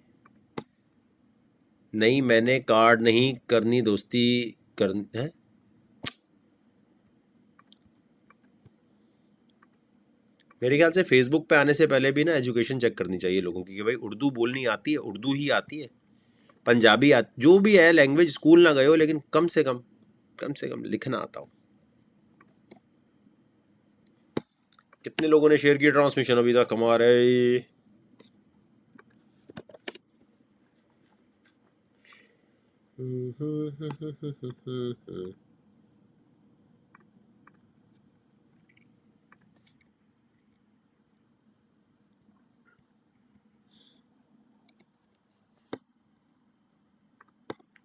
नहीं, मैंने कार्ड नहीं करनी, दोस्ती कर है। मेरे ख्याल से फेसबुक पे आने से पहले भी ना एजुकेशन चेक करनी चाहिए लोगों की, कि भाई उर्दू बोलनी आती है, उर्दू ही आती है, पंजाबी जो भी है लैंग्वेज, स्कूल ना गए हो लेकिन कम से कम लिखना आता हो। कितने लोगों ने शेयर किया ट्रांसमिशन अभी तक हमारे?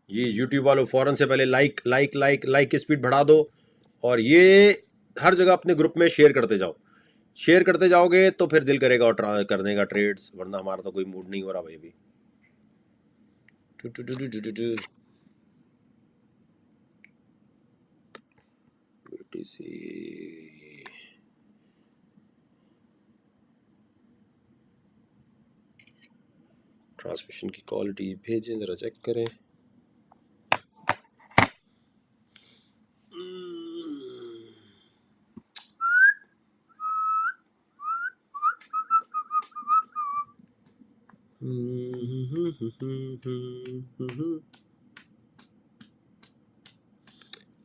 ये YouTube वालों फौरन से पहले लाइक लाइक लाइक लाइक की स्पीड बढ़ा दो, और ये हर जगह अपने ग्रुप में शेयर करते जाओ। शेयर करते जाओगे तो फिर दिल करेगा और करने का ट्रेड्स, वरना हमारा तो कोई मूड नहीं हो रहा भाई अभी। ट्रांसमिशन की क्वालिटी भेजें, जरा चेक करें।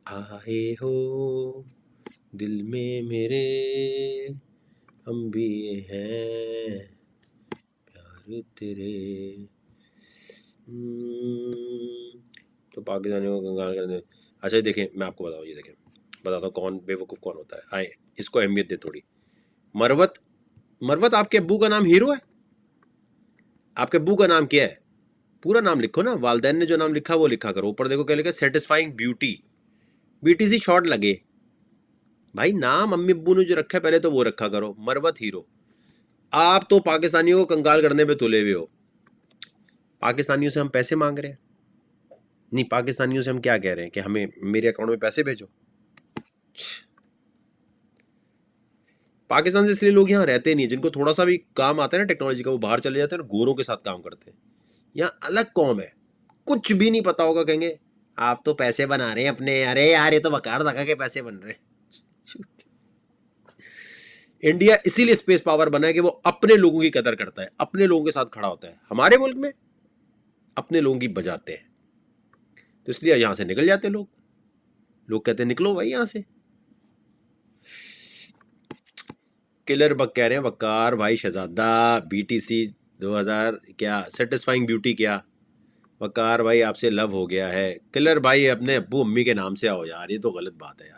आए हो दिल में मेरे, हम भी हैं प्यार तेरे। तो पाकिस्तानियों को कंगाल कर दे। अच्छा ये देखें, मैं आपको बताऊँ, ये देखें बताता हूँ कौन बेवकूफ़ कौन होता है। आए इसको अहमियत दे थोड़ी। मरवत, मरवत आपके अब्बू का नाम हीरो है? आपके अब्बू का नाम क्या है? पूरा नाम लिखो ना, वालदैन ने जो नाम लिखा वो लिखा करो। ऊपर देखो क्या लिखा, सेटिस्फाइंग ब्यूटी, बीटीसी शॉर्ट लगे। भाई नाम अम्मी अब्बू ने जो रखा है पहले तो वो रखा करो। मरवत हीरो। आप तो पाकिस्तानियों को कंगाल करने पे तुले हुए हो। पाकिस्तानियों से हम पैसे मांग रहे हैं? नहीं, पाकिस्तानियों से हम क्या कह रहे हैं कि हमें मेरे अकाउंट में पैसे भेजो। पाकिस्तान से इसलिए लोग यहाँ रहते नहीं, जिनको थोड़ा सा भी काम आता है ना टेक्नोलॉजी का, वो बाहर चले जाते हैं और गोरों के साथ काम करते हैं। यहाँ अलग कौम है, कुछ भी नहीं पता होगा, कहेंगे आप तो पैसे बना रहे हैं अपने। अरे यार ये तो वकार धक्का के पैसे बन रहे हैं। इंडिया इसीलिए स्पेस पावर बना है कि वो अपने लोगों की कदर करता है, अपने लोगों के साथ खड़ा होता है। हमारे मुल्क में अपने लोगों की बजाते हैं, तो इसलिए यहां से निकल जाते लोग। लोग कहते हैं निकलो भाई यहां से। किलर बक कह रहे हैं वकार भाई शहजादा, बीटीसी 2000 क्या सेटिस्फाइंग ब्यूटी क्या, वकार भाई आपसे लव हो गया है। किलर भाई अपने अब्बू अम्मी के नाम से आओ यार, ये तो गलत बात है यार।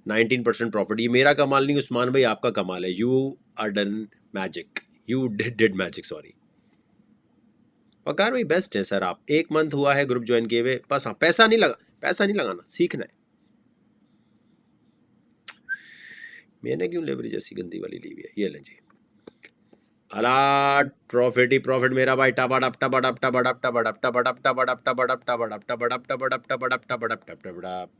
19% प्रॉफिट, ये मेरा कमाल नहीं उस्मान भाई, आपका कमाल है। You are done magic, you did magic, sorry. Waqar भाई बेस्ट है सर। आप 1 मंथ हुआ है ग्रुप ज्वाइन किए हुए, बस। हाँ पैसा नहीं लगा, पैसा नहीं लगाना, सीखना है। मैंने क्यों लेवरेज जैसी गंदी वाली ली हुई है, ये लें जी। अला प्रॉफिट ही प्रॉफिट मेरा भाई। टबड़प टबड़प टबड़प टबड़प टबड़प टबड़प टबड़प टबड़प टबड़प टबड़प टबड़प टबड़प टबड़प।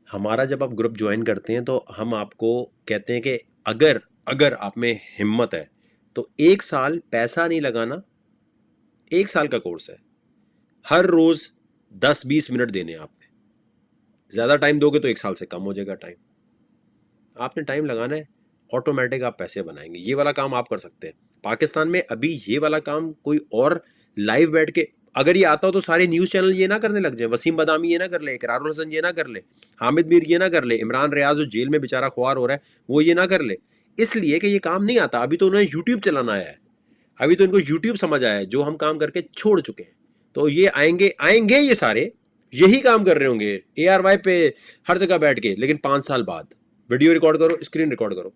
हमारा जब आप ग्रुप ज्वाइन करते हैं तो हम आपको कहते हैं कि अगर अगर आप में हिम्मत है तो 1 साल पैसा नहीं लगाना। 1 साल का कोर्स है, हर रोज 10-20 मिनट देने हैं आपने। ज्यादा टाइम दोगे तो 1 साल से कम हो जाएगा टाइम। आपने टाइम लगाना है, ऑटोमेटिक आप पैसे बनाएंगे। ये वाला काम आप कर सकते हैं। पाकिस्तान में अभी ये वाला काम कोई और लाइव बैठ के अगर ये आता हो तो सारे न्यूज़ चैनल ये ना करने लग जाए। वसीम बदामी ये ना कर ले, इकरारुल हसन ये ना कर ले, हामिद मीर ये ना कर ले, इमरान रियाज जो जेल में बेचारा खुआर हो रहा है वो ये ना कर ले। इसलिए कि ये काम नहीं आता। अभी तो उन्हें यूट्यूब चलाना आया है, अभी तो इनको यूट्यूब समझ आया है, जो हम काम करके छोड़ चुके हैं। तो ये आएंगे आएंगे, ये सारे यही काम कर रहे होंगे ARY पे हर जगह बैठ के, लेकिन 5 साल बाद वीडियो रिकॉर्ड करो, स्क्रीन रिकॉर्ड करो।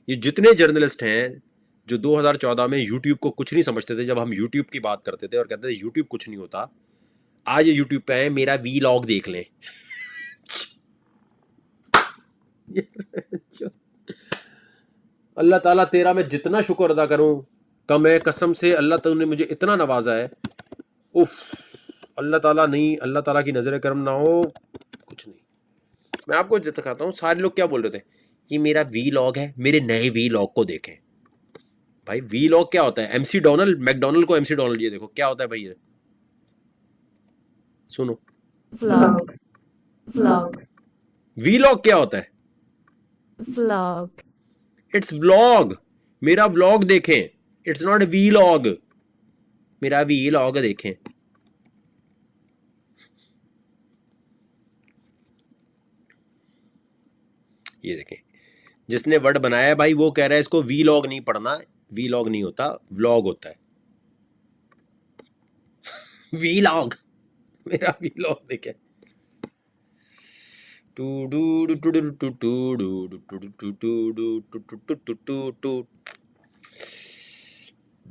ये जितने जर्नलिस्ट हैं जो 2014 में यूट्यूब को कुछ नहीं समझते थे, जब हम यूट्यूब की बात करते थे और कहते थे यूट्यूब कुछ नहीं होता, आज ये यूट्यूब पे आए, मेरा वीलॉग देख लें। अल्लाह ताला तेरा मैं जितना शुक्र अदा करूं कम है, कसम से। अल्लाह तूने मुझे इतना नवाजा है, उफ। अल्लाह ताला नहीं, अल्लाह ताला की नजर करम ना हो, कुछ नहीं। मैं आपको दिखाता हूँ, सारे लोग क्या बोल रहे थे, ये मेरा वीलॉग है, मेरे नए वीलॉग को देखें। भाई वीलॉग क्या होता है? MC डोनाल्ड, मैकडोनल्ड को MC डोनाल्ड, ये देखो क्या होता है भाई ये, सुनो। Vlog. Vlog. वीलॉग क्या होता है? Vlog. It's vlog. मेरा व्लॉग देखें, इट्स नॉट वीलॉग। मेरा वीलॉग देखें। ये देखें, जिसने वर्ड बनाया है भाई वो कह रहा है इसको वीलॉग नहीं पढ़ना। वीलॉग नहीं होता, व्लॉग होता है। वीलॉग, मेरा वीलॉग देखें।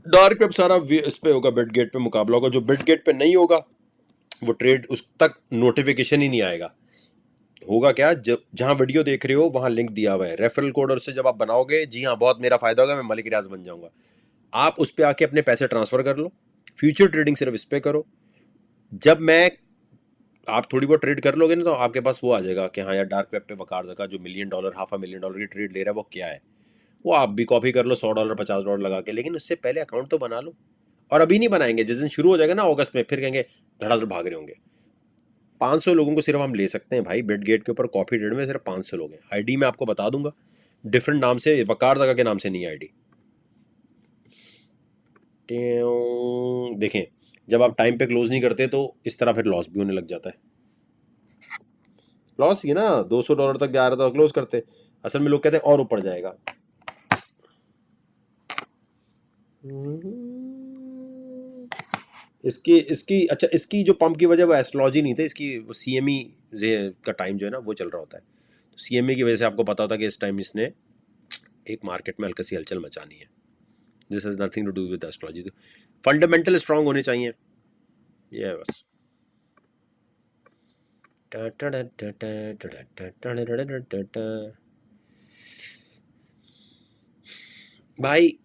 डार्क वेब सारा इस पे होगा, बिटगेट पे मुकाबला होगा। जो बिटगेट पे नहीं होगा वो ट्रेड उस तक नोटिफिकेशन ही नहीं आएगा। होगा क्या, जब जहां वीडियो देख रहे हो वहां लिंक दिया हुआ है, रेफरल कोड, और उससे जब आप बनाओगे, जी हाँ बहुत मेरा फायदा होगा, मैं मलिक रियाज बन जाऊंगा। आप उस पर आके अपने पैसे ट्रांसफर कर लो। फ्यूचर ट्रेडिंग सिर्फ इस पे करो। जब मैं आप थोड़ी बहुत ट्रेड कर लोगे ना तो आपके पास वो आ जाएगा कि हाँ यार डार्क वेब पे वकार जका जो $1 मिलियन $500 million की ट्रेड ले रहा है वो क्या है। वो आप भी कॉपी कर लो $100 $50 लगा के, लेकिन उससे पहले अकाउंट तो बना लो। और अभी नहीं बनाएंगे, जिस दिन शुरू हो जाएगा ना अगस्त में, फिर कहेंगे धड़ाधड़ भाग रहे होंगे। 500 लोगों को सिर्फ हम ले सकते हैं भाई बिट गेट के ऊपर। कॉफी डेट में सिर्फ 500 लोग हैं। आईडी मैं आपको बता दूंगा, डिफरेंट नाम से, वकार जगह के नाम से नहीं आईडी। देखें, जब आप टाइम पे क्लोज नहीं करते तो इस तरह फिर लॉस भी होने लग जाता है। लॉस ही ना, $200 तक जा रहा था क्लोज करते, असल में लोग कहते हैं और ऊपर जाएगा। इसकी इसकी अच्छा, इसकी जो पंप की वजह वो एस्ट्रोलॉजी नहीं थे, इसकी वो सीएमई का टाइम जो है ना वो चल रहा होता है। तो सीएमई की वजह से आपको पता होता है कि इस टाइम इसने एक मार्केट में हल्की सी हलचल मचानी है। This has nothing to do with astrology. Fundamental strong होने चाहिए, ये है बस। भाई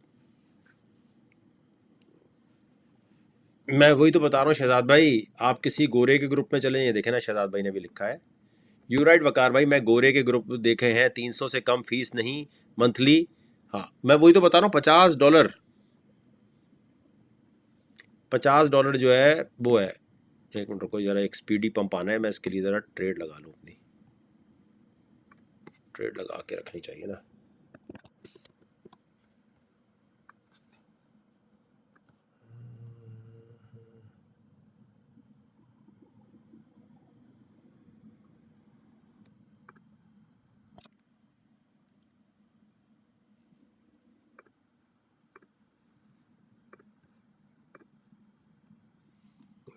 मैं वही तो बता रहा हूँ शहजाद भाई, आप किसी गोरे के ग्रुप में चले, ये देखे ना शहजाद भाई ने भी लिखा है। यू राइट वकार भाई, मैं गोरे के ग्रुप देखे हैं, 300 से कम फीस नहीं मंथली। हाँ मैं वही तो बता रहा हूँ, $50, $50 जो है वो है। एक मिनट रुको जरा, एक स्पीडी पंप आना है, मैं इसके लिए जरा ट्रेड लगा लूँ, अपनी ट्रेड लगा के रखनी चाहिए ना।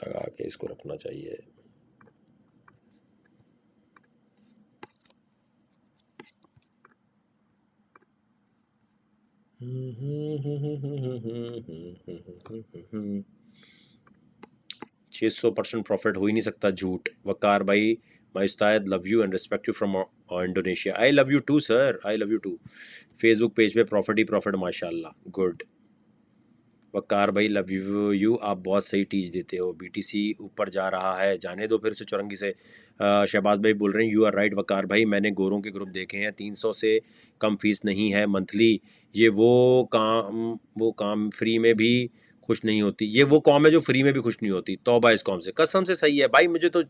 लगा के इसको रखना चाहिए। $600% प्रॉफिट हो ही नहीं सकता, झूठ। वकार भाई माई उस्ताद, love you and respect you from Indonesia. I love you too sir, I love you too. Facebook page पे प्रॉफिट ही प्रॉफिट, माशाल्लाह, गुड। वकार भाई लव यू, आप बहुत सही टीच देते हो। बीटीसी ऊपर जा रहा है, जाने दो फिर से चुरंगी से। शहबाज भाई बोल रहे हैं यू आर राइट वकार भाई, मैंने गोरों के ग्रुप देखे हैं, 300 से कम फीस नहीं है मंथली। ये वो काम फ्री में भी खुश नहीं होती, ये वो कॉम है जो फ्री में भी खुश नहीं होती। तौबा इस कॉम से, कसम से सही है भाई। मुझे तो,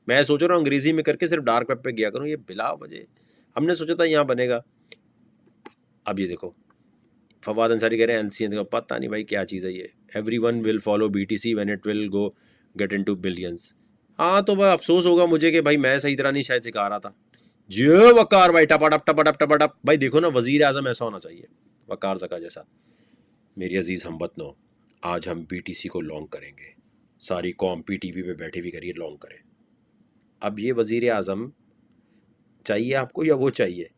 मैं सोच रहा हूँ अंग्रेजी में करके सिर्फ डार्क वेब पे गया करूँ, ये बिला वजह हमने सोचा था यहाँ बनेगा। अब ये देखो, फवाद अंसारी कह रहे हैं एलसीएन का पता नहीं भाई क्या चीज़ है ये। Everyone will follow BTC when it will go get into billions. हाँ तो भाई अफसोस होगा मुझे कि भाई मैं सही तरह नहीं शायद सिखा रहा था। जो वकार भाई टपाटप टपाटप टपाटप भाई, देखो ना वजीर आजम ऐसा होना चाहिए, वकार जका जैसा। मेरी अजीज़ हमवतनों, आज हम बीटीसी को लॉन्ग करेंगे, सारी कौम पीटीवी पे बैठे भी करिए लॉन्ग करें। अब ये वजीर आजम चाहिए आपको या वो चाहिए?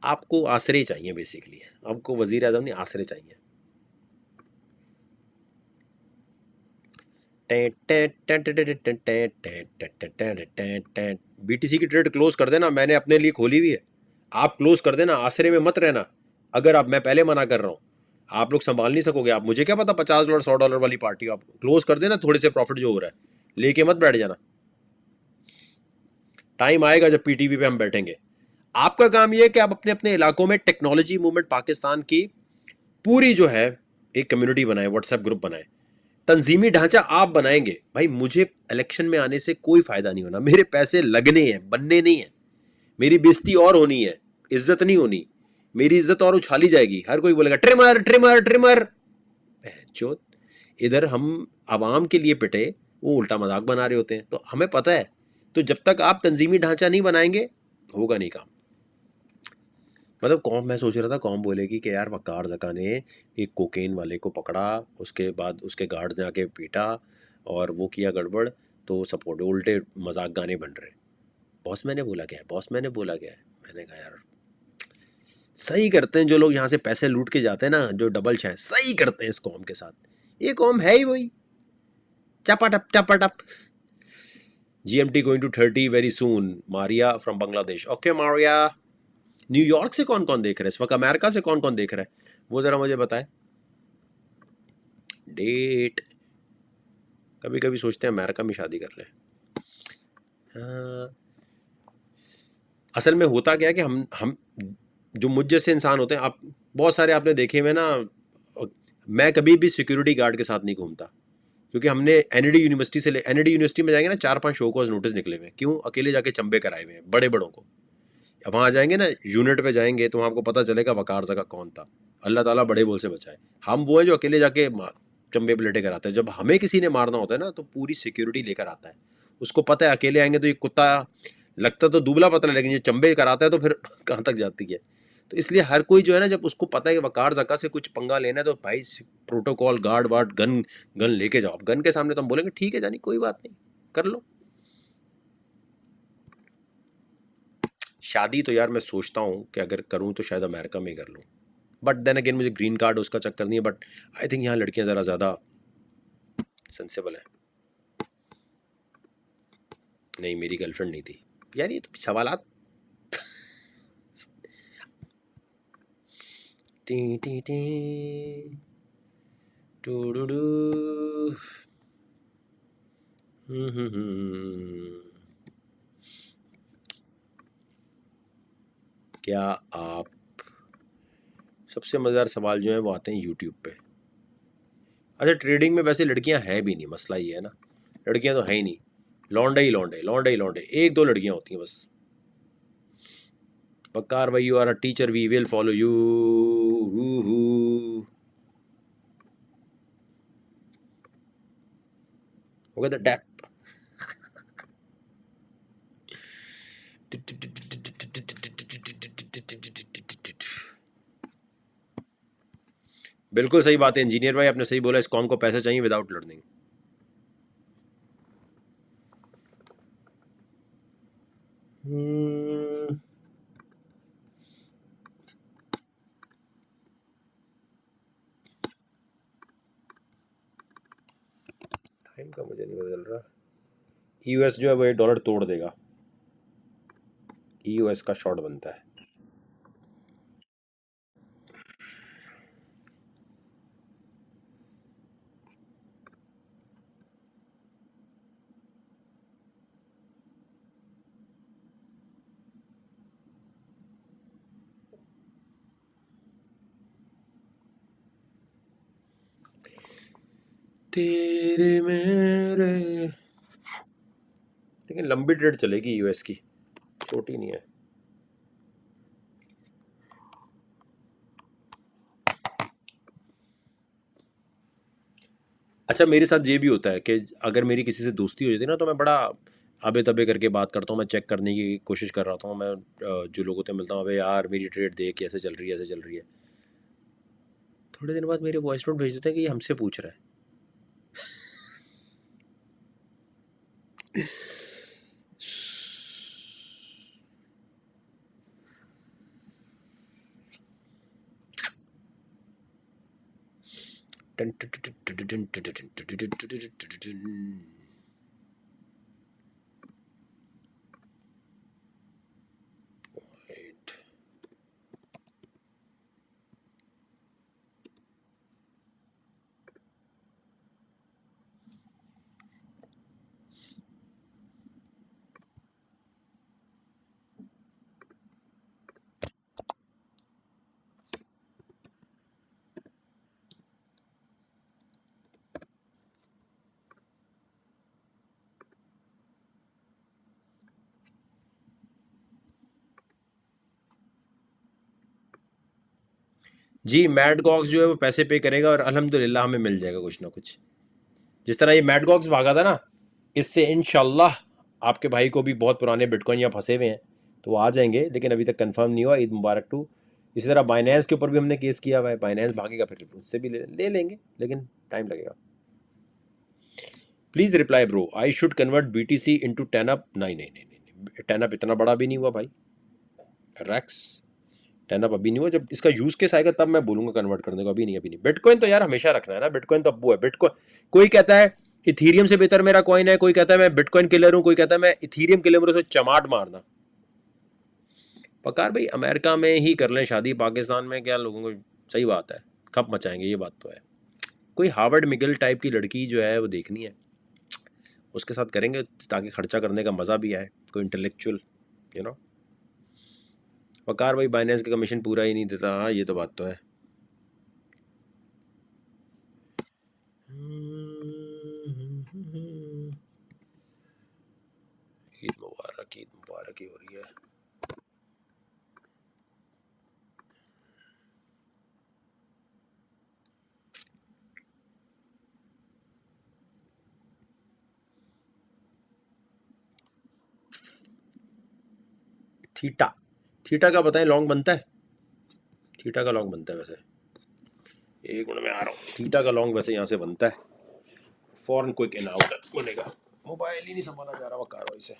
आपको आसरे चाहिए बेसिकली, आपको वजीर आजम नहीं आसरे चाहिए। बीटीसी की ट्रेड क्लोज कर देना, मैंने अपने लिए खोली हुई है, आप क्लोज कर देना, आसरे में मत रहना। अगर आप, मैं पहले मना कर रहा हूँ, आप लोग संभाल नहीं सकोगे, आप मुझे क्या पता $50 $100 वाली पार्टी, आप क्लोज कर देना, थोड़े से प्रॉफिट जो हो रहा है लेके मत बैठ जाना। टाइम आएगा जब पीटीवी पे हम बैठेंगे। आपका काम यह है कि आप अपने अपने इलाकों में टेक्नोलॉजी मूवमेंट पाकिस्तान की पूरी जो है एक कम्युनिटी बनाए, व्हाट्सएप ग्रुप बनाए, तंजीमी ढांचा आप बनाएंगे। भाई मुझे इलेक्शन में आने से कोई फायदा नहीं होना, मेरे पैसे लगने हैं, बनने नहीं है। मेरी बेइज्जती और होनी है, इज्जत नहीं होनी। मेरी इज्जत और उछाली जाएगी, हर कोई बोलेगा ट्रिमर ट्रिमर ट्रिमर। चोत, इधर हम आवाम के लिए पिटे, वो उल्टा मजाक बना रहे होते हैं, तो हमें पता है। तो जब तक आप तंजीमी ढांचा नहीं बनाएंगे होगा नहीं काम। मतलब कौम, मैं सोच रहा था कौम बोलेगी कि यार वकार जका ने एक कोकेन वाले को पकड़ा, उसके बाद उसके गार्ड्स ने आके पीटा और वो किया गड़बड़, तो सपोर्ट उल्टे मजाक गाने बन रहे। बॉस मैंने बोला क्या है, बॉस मैंने बोला क्या है। मैंने कहा यार सही करते हैं जो लोग यहाँ से पैसे लूट के जाते हैं ना, जो डबल चाय सही करते हैं इस कौम के साथ। ये कौम है ही वही चपाटप चपाटप। GMT going to 30 very soon, Maria from Bangladesh. Okay Maria. New York से कौन कौन देख रहा है इस वक्त, अमेरिका से कौन कौन देख रहा है वो जरा मुझे बताए। डेट, कभी कभी सोचते हैं अमेरिका में शादी कर लें। हाँ, असल में होता क्या है कि हम जो मुझ जैसे इंसान होते हैं, आप बहुत सारे आपने देखे हुए ना, मैं कभी भी सिक्योरिटी गार्ड के साथ नहीं घूमता, क्योंकि हमने एनडी यूनिवर्सिटी से एनडी यूनिवर्सिटी में जाएंगे ना, 4-5 शो कॉज नोटिस निकले हुए हैं, क्यों अकेले जाके चंबे कराए हुए हैं बड़े बड़ों को। अब वहाँ जाएंगे ना, यूनिट पे जाएंगे तो आपको पता चलेगा वकार जगह कौन था। अल्लाह ताला बड़े बोल से बचाए। हम वो हैं जो अकेले जाके चंबे प्लेटे कराते हैं। जब हमें किसी ने मारना होता है ना, तो पूरी सिक्योरिटी लेकर आता है। उसको पता है अकेले आएंगे तो ये कुत्ता लगता तो दुबला पतला, लेकिन ये चंबे कराता है तो फिर कहाँ तक जाती है। तो इसलिए हर कोई जो है ना, जब उसको पता है कि वकार जका से कुछ पंगा लेना है, तो भाई protocol guard ward gun gun लेके जाओ। गन के सामने तो हम बोलेंगे ठीक है जानी, कोई बात नहीं, कर लो। शादी तो यार मैं सोचता हूँ कि अगर करूँ तो शायद अमेरिका में ही कर लूँ, बट देन अगेन मुझे ग्रीन कार्ड उसका चक्कर नहीं है, बट आई थिंक यहाँ लड़कियाँ ज़रा ज़्यादा सेंसेबल है। नहीं, मेरी गर्लफ्रेंड नहीं थी यार, ये तो सवालात। टी टी टी टू डू डू। क्या आप, सबसे मज़ेदार सवाल जो है वो आते हैं यूट्यूब पे। अच्छा, ट्रेडिंग में वैसे लड़कियां हैं भी नहीं, मसला ये है ना, लड़कियां तो हैं ही नहीं, लौंडे ही लौंडे, लौंडे ही लौंडे, एक दो लड़कियां होती हैं बस। पक्कार भाई, you are a teacher, we will follow you. हो गया डैप। बिल्कुल सही बात है इंजीनियर भाई, आपने सही बोला, इस कॉम को पैसे चाहिए विदाउट लर्निंग। टाइम का मुझे नहीं बदल रहा। यूएस जो है वो $1 तोड़ देगा, यूएस का शॉर्ट बनता है। तेरे मेरे, लेकिन लंबी ट्रेड चलेगी यूएस की, छोटी नहीं है। अच्छा, मेरे साथ ये भी होता है कि अगर मेरी किसी से दोस्ती हो जाती है ना, तो मैं बड़ा अबे तबे करके बात करता हूँ, मैं चेक करने की कोशिश कर रहा हूँ, मैं जो लोगों से मिलता हूँ, अबे यार मेरी ट्रेड देख कैसे चल रही है, ऐसे चल रही है। थोड़े दिन बाद मेरे वॉइस नोट भेज देते हैं कि ये हमसे पूछ रहा है। जी, मैड गॉक्स जो है वो पैसे पे करेगा और अल्हम्दुलिल्लाह हमें मिल जाएगा कुछ ना कुछ। जिस तरह ये मैड गॉक्स भागा था ना, इससे इंशाल्लाह आपके भाई को भी बहुत पुराने बिटकॉइन या फंसे हुए हैं तो वो आ जाएंगे, लेकिन अभी तक कंफर्म नहीं हुआ। ईद मुबारक टू। इसी तरह बाइनेंस के ऊपर भी हमने केस किया हुआ है, बाइनेंस भागेगा फिर उससे भी ले लेंगे, लेकिन टाइम लगेगा। Please reply bro, I should convert BTC into टेनअप। नहीं नहीं नहीं नहीं, टेनअप इतना बड़ा भी नहीं हुआ भाई, रैक्स। टेनअप अभी नहीं हुआ, जब इसका यूज केस आएगा तब मैं बोलूंगा कन्वर्ट करने को, अभी नहीं, अभी नहीं। बिटकॉइन तो यार हमेशा रखना है ना, बिटकॉइन तो अब्बू है। बिटकॉइन, कोई कहता है इथीरियम से बेहतर मेरा कॉइन है, कोई कहता है मैं बिटकॉइन किलर हूं, कोई कहता है मैं इथीरियम किलर हूं, उसे चमाट मारना। पकार भाई, अमेरिका में ही कर लें शादी, पाकिस्तान में क्या लोगों को, सही बात है, खप मचाएंगे, ये बात तो है। कोई हार्वर्ड मिगल टाइप की लड़की जो है वो देखनी है, उसके साथ करेंगे ताकि खर्चा करने का मज़ा भी आए, कोई इंटेलेक्चुअल, यू नो। वकार भाई, बाइनेंस का कमीशन पूरा ही नहीं देता, हाँ ये तो बात तो है। ईद मुबारक, ईद मुबारक ही हो रही है। थीटा, थीटा का बताएं, लॉन्ग बनता है? थीटा का लॉन्ग बनता है वैसे, एक मिनट में आ रहा हूँ। थीटा का लॉन्ग वैसे यहाँ से बनता है, फॉरन क्विक इन आउट बनेगा। मोबाइल ही नहीं संभाला जा रहा वो कार्रवाई से।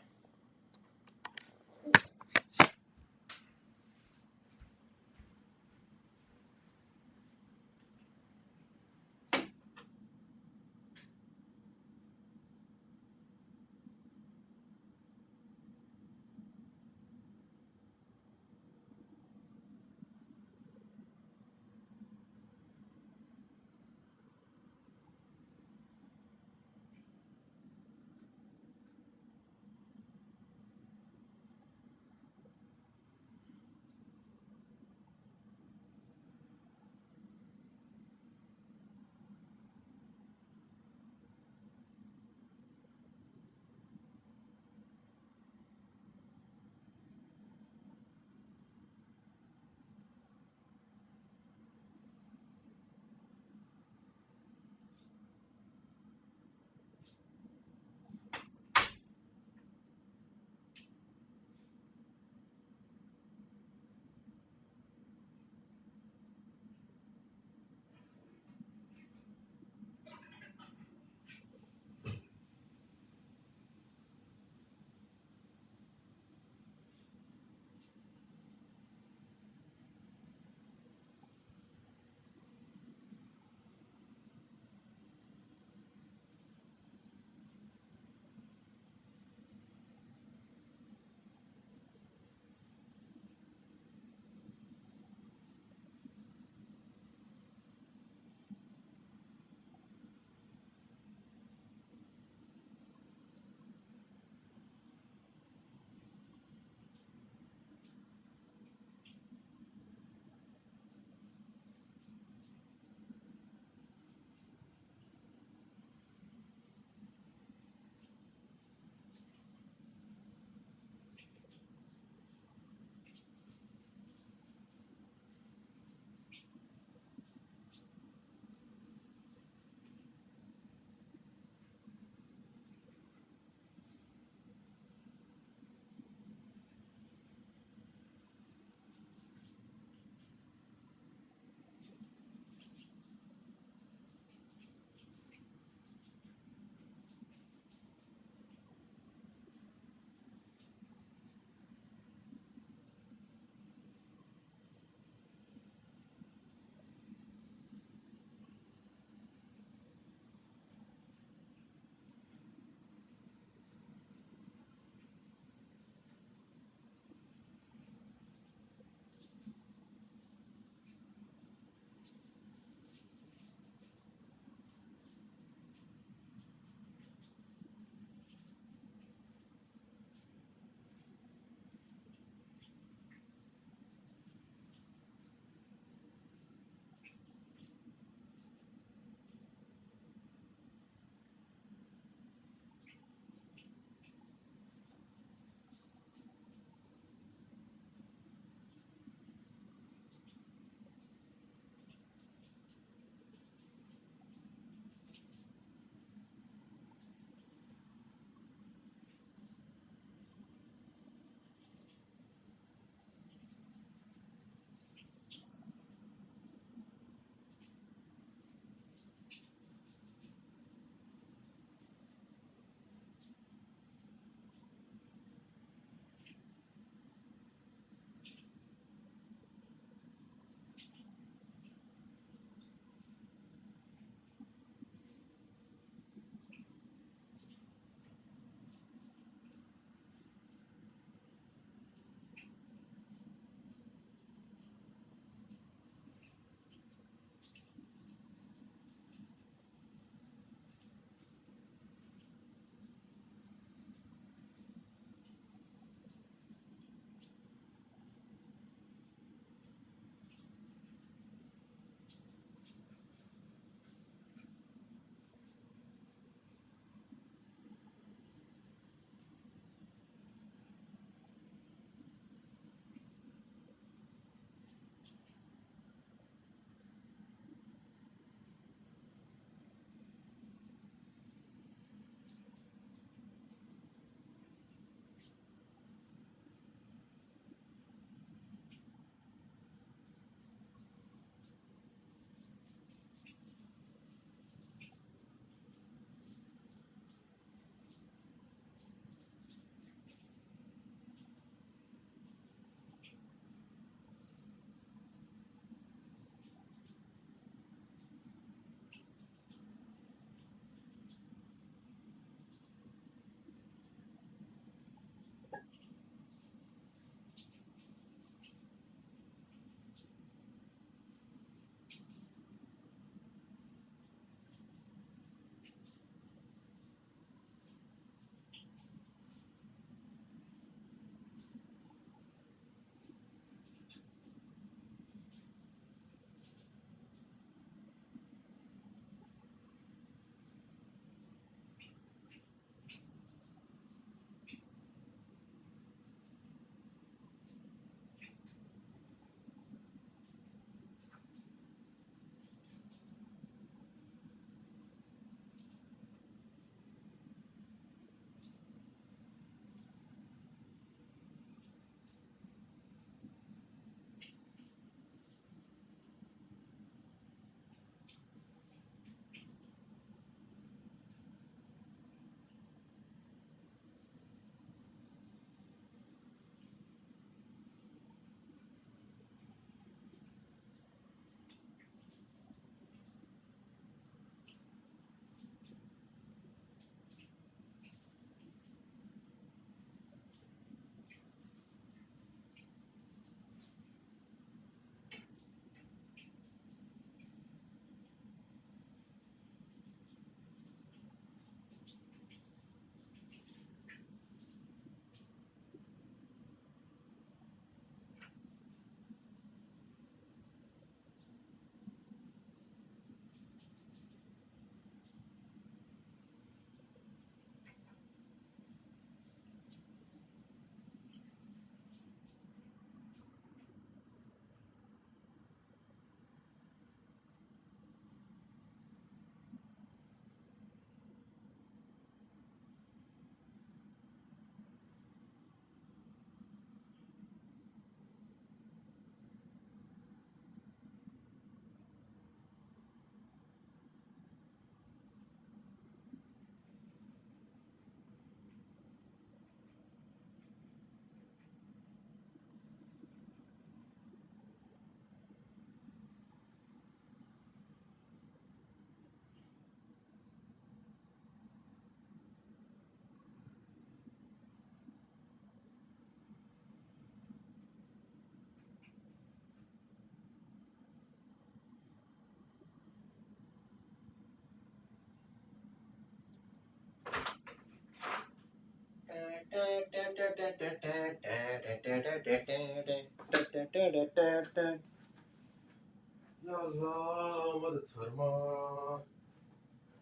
या अल्लाह मदद फरमा,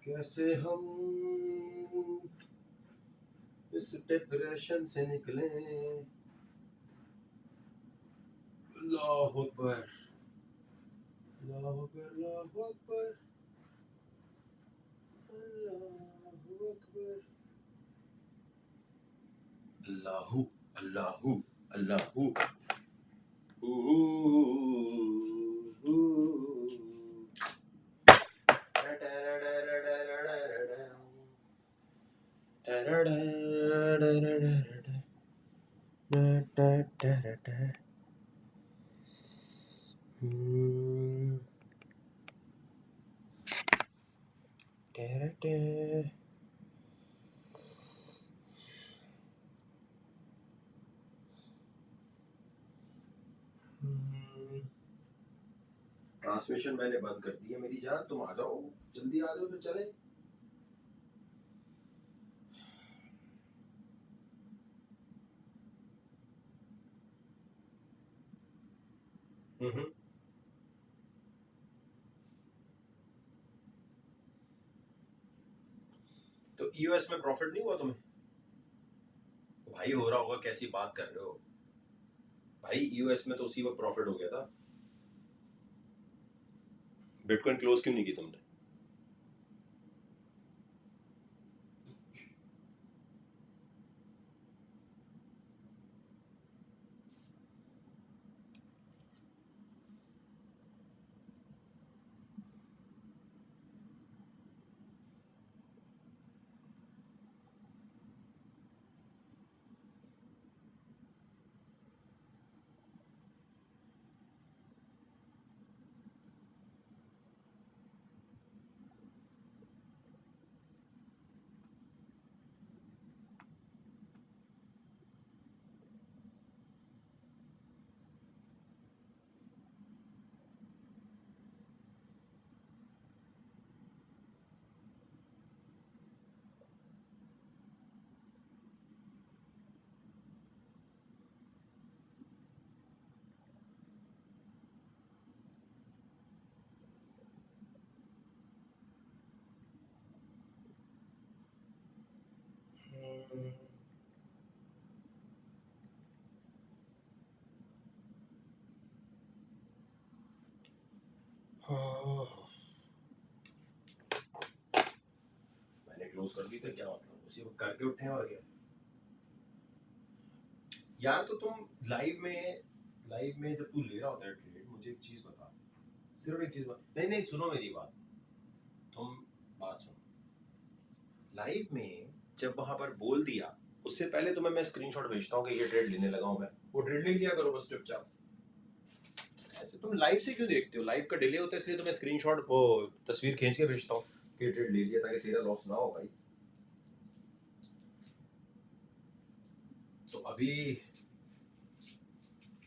कैसे हम इस डिप्रेशन से निकलें। अल्लाह अकबर, अल्लाह अकबर, अल्लाह अकबर, अल्लाह अकबर, अल्लाहू अल्लाहू अल्लाहू। ट्रांसमिशन मैंने बंद कर दी है मेरी जान, तुम आ जाओ, जल्दी आ जाओ, फिर चले। तो ईओएस में प्रॉफिट नहीं हुआ तुम्हें? भाई हो रहा होगा, कैसी बात कर रहे हो भाई, ईओएस में तो उसी वक्त प्रॉफिट हो गया था। बिटकॉइन क्लोज क्यों नहीं की तुमने? मैंने क्लोज कर दी तो क्या मतलब, उसी वक्त करके उठे और क्या। यार तो तुम लाइव में जब तू ले रहा होता है ट्रेड, मुझे एक चीज बता, सिर्फ एक चीज बता, नहीं नहीं सुनो मेरी बात, तुम बात सुनो। लाइव में जब वहां पर बोल दिया, उससे पहले तुम्हें मैं स्क्रीनशॉट भेजता हूँ कि ये ट्रेड लेने लगा हूं मैं, वो ट्रेड ले लिया करो बस चुपचाप। ऐसे तुम लाइव से क्यों देखते हो? लाइव का डिले होता है, इसलिए तुम्हें स्क्रीनशॉट वो तस्वीर खींच के भेजता हूँ कि ये ट्रेड ले लिया, ताकि तेरा लॉस ना हो भाई। तो अभी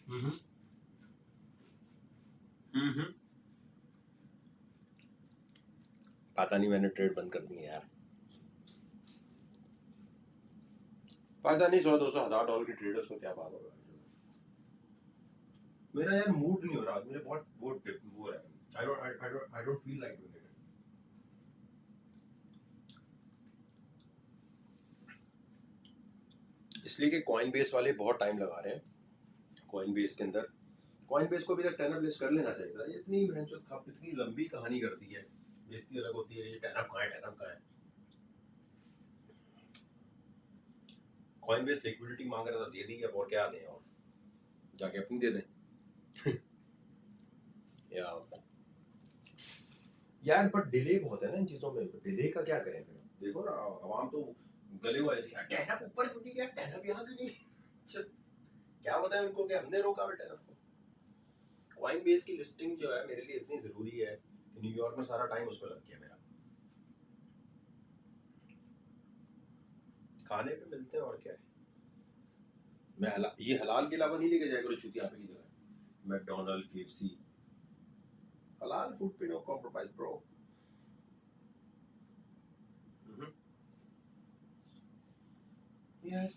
हम्म हम्म पता नहीं, मैंने ट्रेड बंद कर दी है यार। पता नहीं 100 200 1000 डॉलर की ट्रेडर्स को क्या बात होगा। मेरा यार मूड नहीं हो रहा, मुझे बहुत वो हो रहा है। I don't feel like doing it. इसलिए कि कॉइन बेस वाले बहुत टाइम लगा रहे हैं कॉइन बेस के अंदर। कॉइन बेस को भी तक टर्नअप लिस्ट कर लेना चाहिए था। ये इतनी भैंचोद खप, इतनी लंबी कहानी करती है, बेइज्जती अलग होती है, ये टर्नअप कहाँ है, टर्नअप कहाँ है। कॉइन बेस लिक्विडिटी मांग रहा था, दे दी, अब और क्या दें, और जाके अपनी दे दें। यार बट डिले बहुत है ना इन चीजों में, डिले का क्या करें फिर? देखो ना, आवाम तो गले हुए थे, टैनअप ऊपर क्यों नहीं गया, टैनअप यहाँ क्यों नहीं। चल, क्या बताएं उनको कि हमने रोका है टैनअप को। कॉइन बेस की लिस्टिंग जो है मेरे लिए इतनी जरूरी है कि न्यूयॉर्क में सारा टाइम उसमें लग गया मेरा। खाने पे मिलते हैं और क्या है। ये हलाल के अलावा नहीं लेके जाया करो चुतिया पे की जगह, मैकडोनल्ड, केएफसी। हलाल फूड पे नो कॉम्प्रोमाइज ब्रो। यस।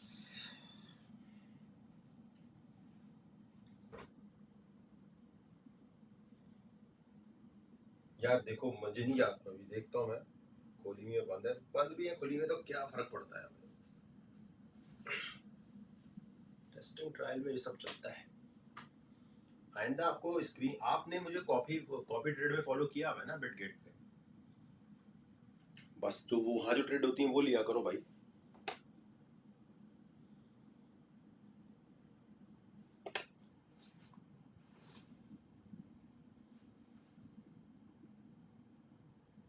यार देखो मुझे नहीं आता, अभी देखता हूँ मैं। खोली हुई है, बंद है, बंद भी है खुली हुई है, तो क्या फर्क पड़ता है हमें। टेस्टिंग ट्रायल में ये सब चलता है। आइंदा आपको स्क्रीन, आपने मुझे कॉपी कॉपी ट्रेड में फॉलो किया हुआ है ना बिटगेट पे। बस तो वो वहाँ जो ट्रेड होती है वो लिया करो भाई।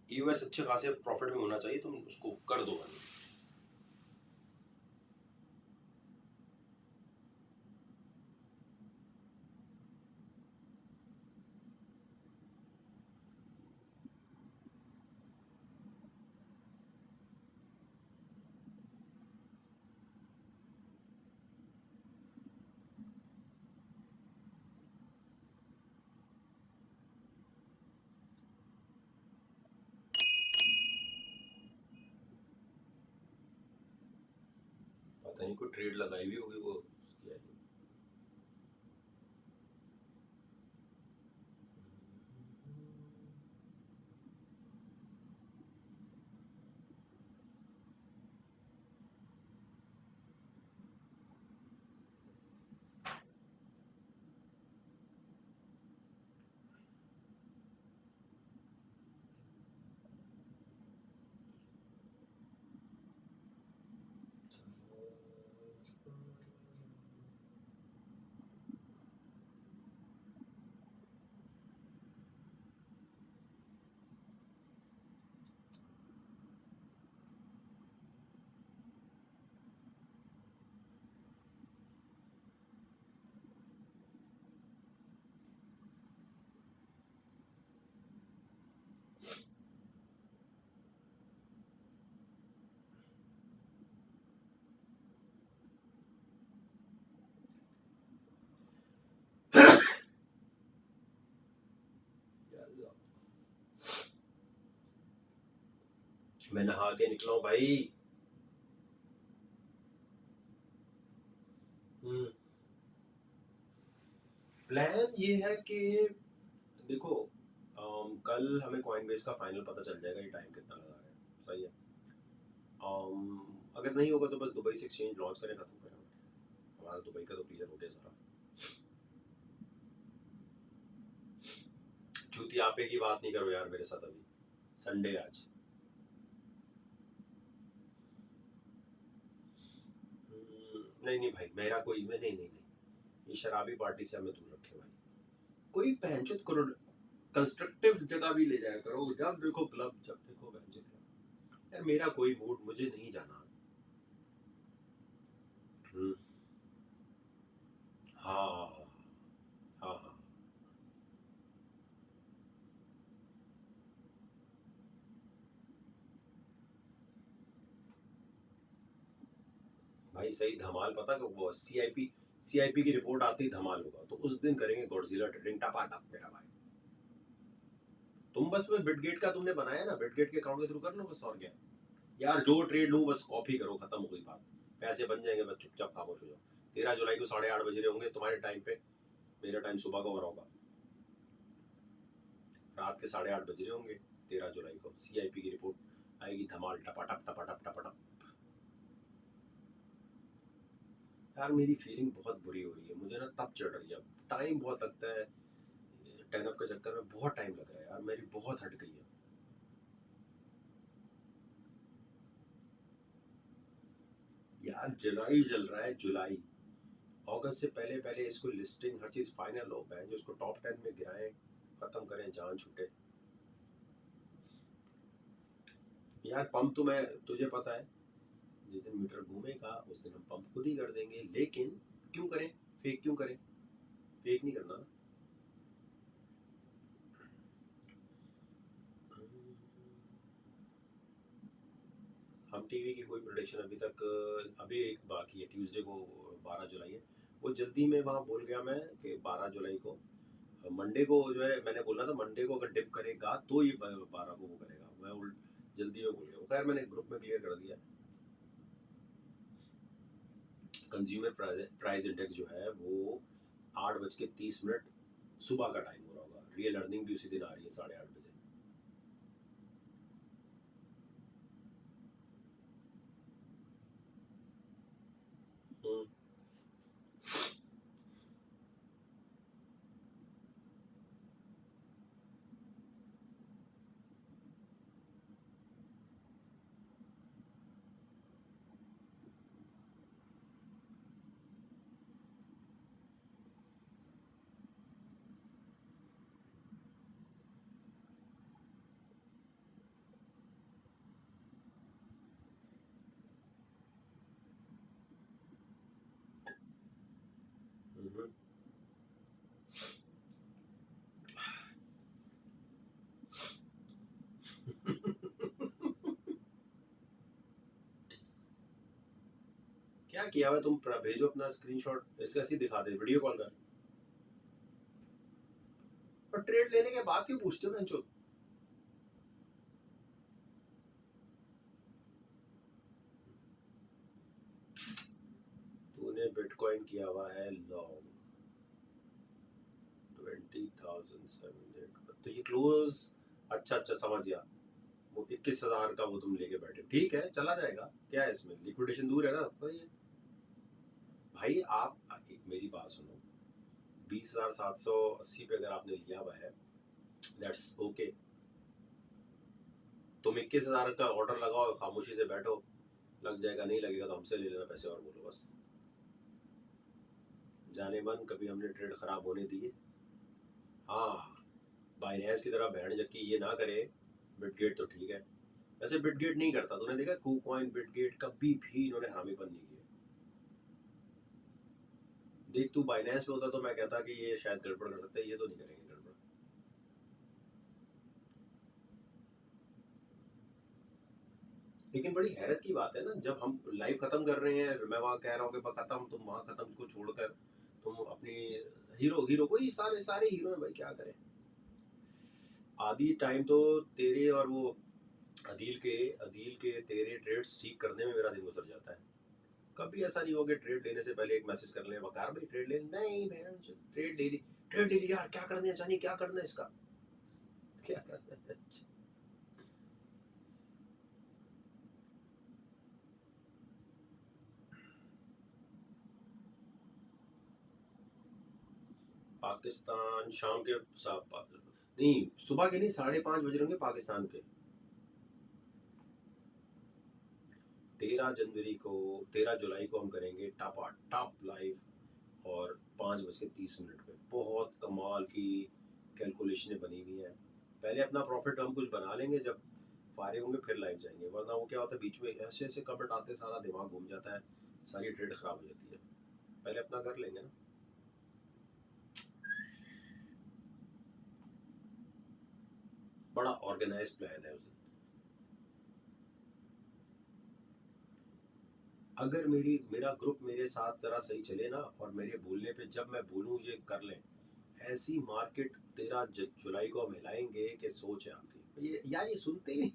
यूएस अच्छे खासे प्रॉफिट में होना चाहिए, तुम उसको कर दो भाई। पता नहीं कोई ट्रेड लगाई भी होगी वो उसकी आई। मैं नहा के निकला हूँ भाई। प्लान ये है कि देखो, कल हमें कॉइन बेस का फाइनल पता चल जाएगा, ये टाइम कितना लगा रहा है, सही है। अगर नहीं होगा तो बस दुबई से एक्सचेंज लॉन्च करें, खत्म करें। हमारा दुबई का तो क्लियर हो गया सारा। जूती आपे की बात नहीं करो यार मेरे साथ अभी, संडे आज। नहीं नहीं भाई, मेरा कोई मैं नहीं नहीं नहीं, ये शराबी पार्टी से हमें दूर रखे भाई। कोई पहनचुत करो, कंस्ट्रक्टिव जगह भी ले जाया करो, जब देखो क्लब, जब देखो बहनचोद क्लब। यार मेरा कोई मूड, मुझे नहीं जाना। हम्म, हाँ हाँ हाँ। भाई सही धमाल, पता कब वो सीआईपी की रिपोर्ट आती, धमाल होगा तो उस दिन करेंगे गॉडजिला ट्रेडिंग टपाटप मेरा भाई। तुम बस में बिटगेट का तुमने बनाया ना, बिटगेट के अकाउंट के थ्रू कर लो बस, और क्या। यार जो ट्रेड लूँ बस कॉपी करो, खत्म हो गई बात। पैसे बन जाएंगे, बस चुपचाप खामोश हो जाओ। 13 जुलाई को 8:30 बज रहे होंगे तुम्हारे टाइम पे, मेरा टाइम सुबह का हो रहा होगा। रात के 8:30 बज रहे होंगे। 13 जुलाई को सीआईपी की रिपोर्ट आएगी, धमाल टपाटप टपाटप टपाटप। यार मेरी फीलिंग बहुत बुरी हो रही है, मुझे ना तब चढ़ रही है। टाइम बहुत लगता है, 10 अप के चक्कर में बहुत टाइम लग रहा है यार, मेरी बहुत हट गई है। यार जुलाई चल रहा है, जुलाई। अगस्त से पहले पहले इसको लिस्टिंग हर चीज फाइनल हो पाए, जो इसको टॉप 10 में गिराएं, खत्म करें, जान छूटे। यार पंप तो मैं, तुझे पता है, जिस दिन मीटर घूमेगा उस दिन हम पंप खुद ही कर देंगे, लेकिन क्यों करें, फेक क्यों करें, फेक नहीं करना ना। हम टीवी की कोई प्रोडिक्शन अभी तक, अभी एक बाकी है ट्यूसडे को, 12 जुलाई है। वो जल्दी में वहाँ बोल गया मैं कि 12 जुलाई को, मंडे को जो है मैंने बोला था, मंडे को अगर डिप करेगा तो ये 12 को वो करेगा, मैं उल्ट जल्दी में बोल गया। वो खैर मैंने ग्रुप में क्लियर कर दिया। कंज्यूमर प्राइस इंडेक्स जो है वो 8:30 सुबह का टाइम हो रहा होगा, रियल अर्निंग भी उसी दिन आ रही है 8:30 बजे। हम्म, हम्म। क्या किया हुआ तुम? भेजो अपना स्क्रीनशॉट, इसका ऐसे ही दिखा दे, वीडियो कॉल कर। और ट्रेड लेने के बाद क्यों पूछते हो बेंचो? तूने बिटकॉइन किया हुआ है लॉन्ग 20,700, तो ये क्लोज। अच्छा अच्छा, समझ गया। वो 21,000 का वो तुम लेके बैठे हो। ठीक है, चला जाएगा, क्या है इसमें, लिक्विडेशन दूर है ना तो ये। भाई आप एक मेरी बात सुनो, 20,780 पे अगर आपने लिया हुआ है, दैट्स ओके। तुम 21,000 का ऑर्डर लगाओ, खामोशी से बैठो, लग जाएगा, नहीं लगेगा तो हमसे ले लेना पैसे और बोलो बस। जाने मन कभी हमने ट्रेड खराब होने दिए? हाँ, बाइनेंस की तरह बहन जबकि ये ना करे। बिटगेट तो ठीक है, वैसे बिटगेट नहीं करता, तूने देखा कूकॉइन बिटगेट कभी भी इन्होंने हरामीपन नहीं किया। देख तू बाइनेंस पे होता तो मैं कहता कि ये शायद गड़बड़ कर सकता है, ये तो नहीं करेंगे गड़बड़। लेकिन बड़ी हैरत की बात है ना, जब हम लाइव खत्म कर रहे हैं, मैं वहां कह रहा हूँ कि खत्म, तुम वहां खत्म को छोड़कर तुम अपनी हीरो हीरो कोई सारे सारे हीरो हैं भाई, क्या करें। आधी टाइम तो तेरे और वो अदील के तेरे ट्रेड्स ठीक करने में मेरा दिन गुजर जाता है। कभी ऐसा नहीं हो कि ट्रेड लेने से पहले एक मैसेज कर लें, वकार भाई ट्रेड ले, नहीं मैं ट्रेड ले ली, ट्रेड ले ली यार, क्या करना है जानी, क्या करना है इसका, क्या करना है। पाकिस्तान शाम के नहीं, सुबह के नहीं, 5:30 बज रहे होंगे पाकिस्तान के। 13 जुलाई को हम करेंगे टॉप टॉप लाइव, और 5:30 पे बहुत कमाल की कैलकुलेशनें बनी हुई हैं। पहले अपना प्रॉफिट हम कुछ बना लेंगे, जब फारे होंगे फिर लाइव जाएंगे, वरना वो क्या होता है बीच में ऐसे ऐसे कमेंट आते हैं, सारा दिमाग घूम जाता है, सारी ट्रेड खराब हो जाती है। पहले अपना कर लेंगे ना। बड़ा ऑर्गेनाइज प्लान है उस दिन। अगर मेरा ग्रुप मेरे साथ जरा सही चले ना, और मेरे बोलने पे जब मैं बोलूँ ये कर लें, ऐसी मार्केट 13 जुलाई को हम हिलाएंगे कि सोच है आपकी, ये यार ये सुनते ही।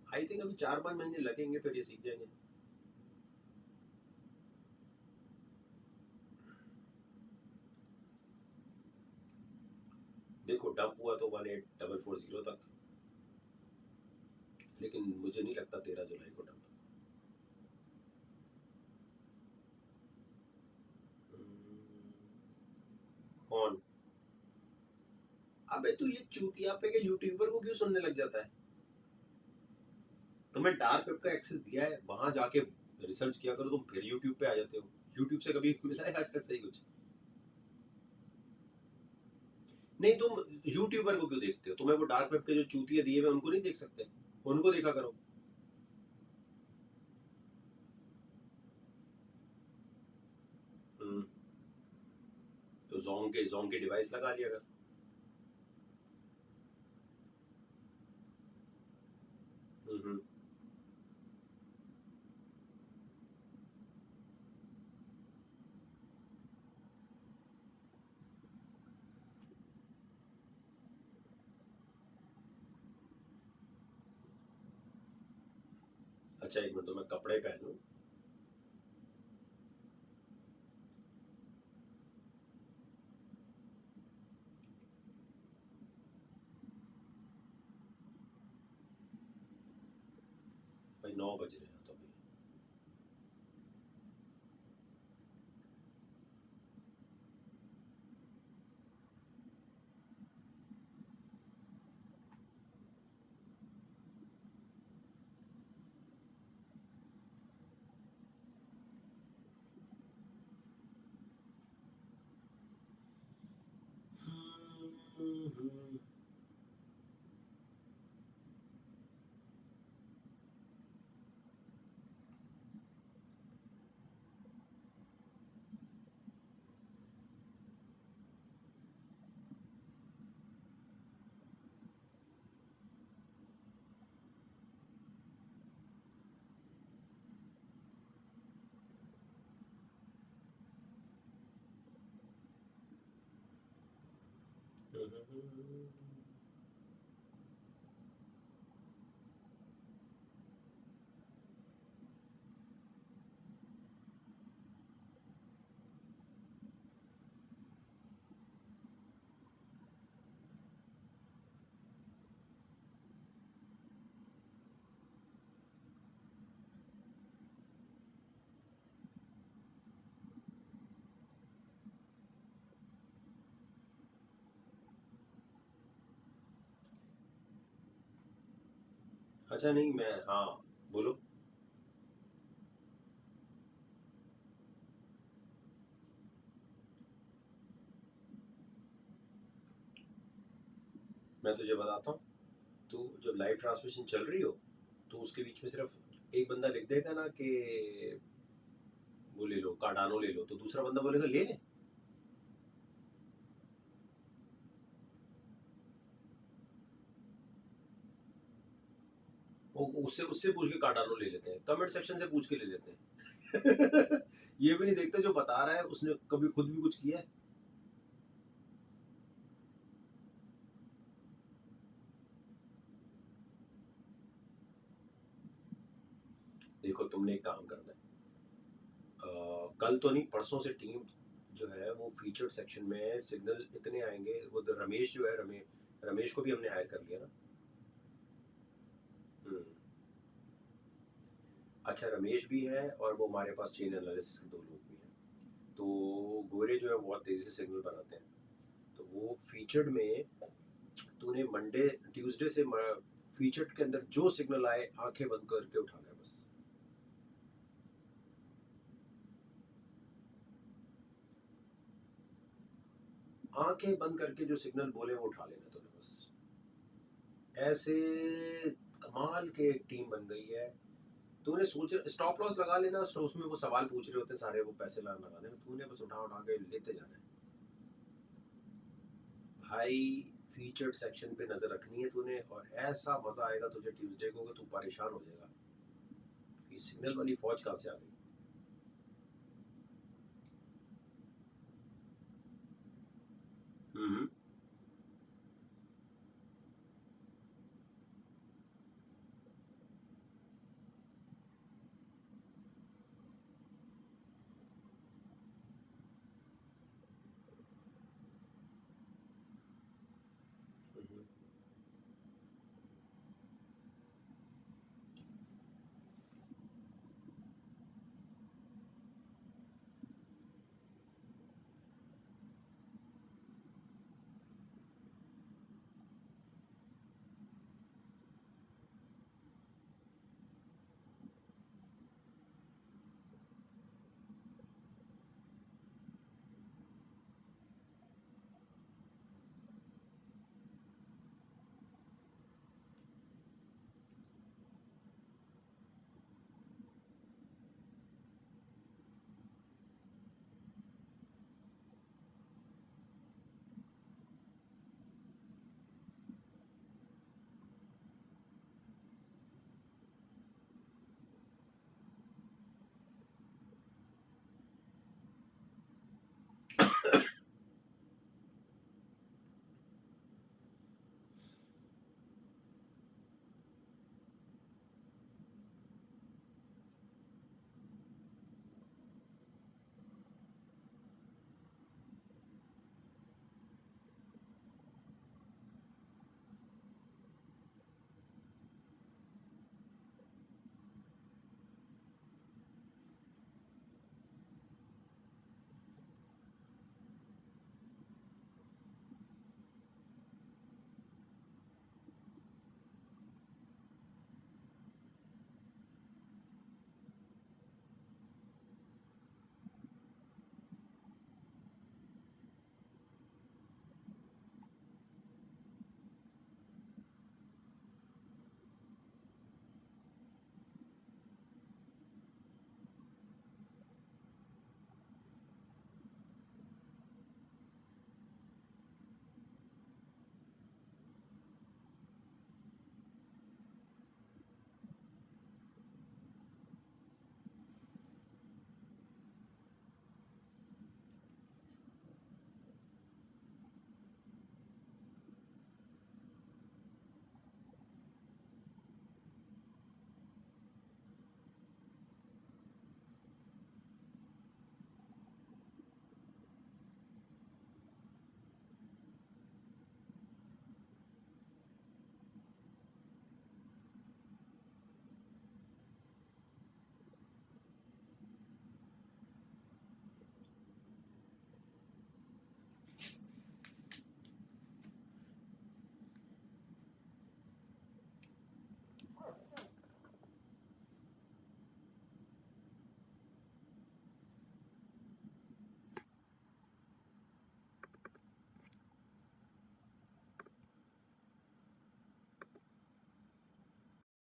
आई थिंक अभी 4-5 महीने लगेंगे, फिर ये सीख जाएंगे। देखो डंप हुआ तो 18,440 तक, लेकिन मुझे नहीं लगता 13 जुलाई को डंप। कौन? अबे तू ये चूतिया पे के यूट्यूबर को क्यों सुनने लग जाता है? तुम्हें डार्क वेब का एक्सेस दिया है, वहां जाके रिसर्च किया करो, तुम फिर यूट्यूब पे आ जाते हो। यूट्यूब से कभी मिला है आज तक सही कुछ? नहीं, तुम यूट्यूबर को क्यों देखते हो? तुम्हें वो डार्क वेब के जो चूतिया दिए हुए उनको नहीं देख सकते? उनको देखा करो। हम्म, तो जोंग के डिवाइस लगा लिया कर। हम्म। अच्छा एक मिनट, तो मैं कपड़े पहनूं? भाई 9 बज रहे हैं तो अभी। अच्छा नहीं मैं, हाँ बोलो। मैं तुझे बताता हूँ, तू जब लाइव ट्रांसमिशन चल रही हो तो उसके बीच में सिर्फ एक बंदा लिख देगा ना कि वो ले लो, कार्डानो ले लो, तो दूसरा बंदा बोलेगा ले ले। वो उससे उससे पूछ के कार्डानो ले लेते हैं, कमेंट सेक्शन से पूछ के ले लेते हैं। ये भी नहीं देखते जो बता रहा है उसने कभी खुद भी कुछ किया है। देखो तुमने एक काम करना है, कल तो नहीं परसों से टीम जो है वो फीचर्ड सेक्शन में सिग्नल इतने आएंगे, वो रमेश जो है, रमेश को भी हमने हायर कर लिया ना। हम्म। अच्छा रमेश भी है और वो हमारे पास चेन एनालिस्ट के दो लोग भी हैं। तो गोरे जो है बहुत तेजी से सिग्नल बनाते हैं, तो वो फीचर्ड में तूने मंडे ट्यूसडे से फीचर्ड के अंदर जो सिग्नल आए आंखें बंद करके उठाना है बस। आंखें बंद करके जो सिग्नल बोले वो उठा लेना तूने बस। ऐसे कमाल के एक टीम बन गई है। तूने सोच स्टॉप लॉस लगा लेना, उसमें वो सवाल पूछ रहे होते हैं सारे, वो पैसे लगा देना, तूने बस उठा उठा के लेते जाना है भाई। फीचर्ड सेक्शन पे नजर रखनी है तूने, और ऐसा मजा आएगा तुझे ट्यूसडे को कि तू परेशान हो जाएगा कि सिग्नल वाली फौज कहाँ से आ गई। हम्म।